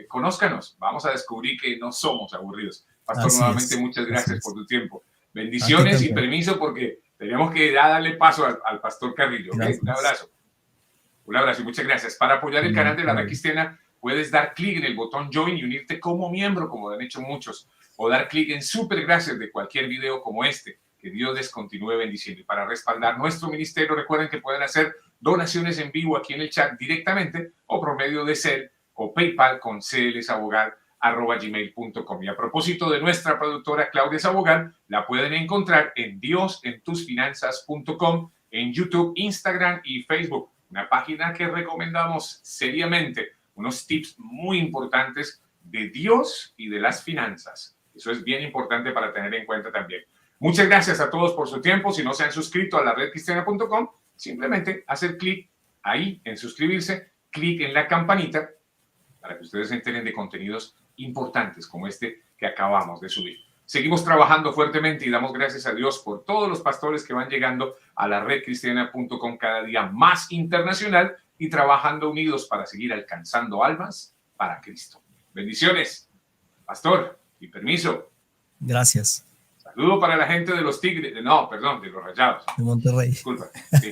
Conózcanos, vamos a descubrir que no somos aburridos. Pastor, nuevamente muchas gracias por tu tiempo. Bendiciones y permiso porque tenemos que ya darle paso al pastor Carrillo. ¿Okay? Un abrazo. Un abrazo y muchas gracias. Para apoyar el canal de La Red Cristiana, puedes dar clic en el botón Join y unirte como miembro, como lo han hecho muchos, o dar clic en Super Gracias de cualquier video como este. Que Dios les continúe bendiciendo. Y para respaldar nuestro ministerio, recuerden que pueden hacer donaciones en vivo aquí en el chat directamente o por medio de Zelle o PayPal con clsabogal@gmail.com. Y a propósito de nuestra productora Claudia Sabogal, la pueden encontrar en diosentusfinanzas.com, en YouTube, Instagram y Facebook. Una página que recomendamos seriamente. Unos tips muy importantes de Dios y de las finanzas. Eso es bien importante para tener en cuenta también. Muchas gracias a todos por su tiempo. Si no se han suscrito a la redcristiana.com, simplemente hacer clic ahí en suscribirse, clic en la campanita para que ustedes se enteren de contenidos importantes como este que acabamos de subir. Seguimos trabajando fuertemente y damos gracias a Dios por todos los pastores que van llegando a la redcristiana.com cada día más internacional y trabajando unidos para seguir alcanzando almas para Cristo. Bendiciones, pastor, y permiso. Gracias. Saludo para la gente de los Tigres, de los Rayados. De Monterrey. Disculpa. Sí.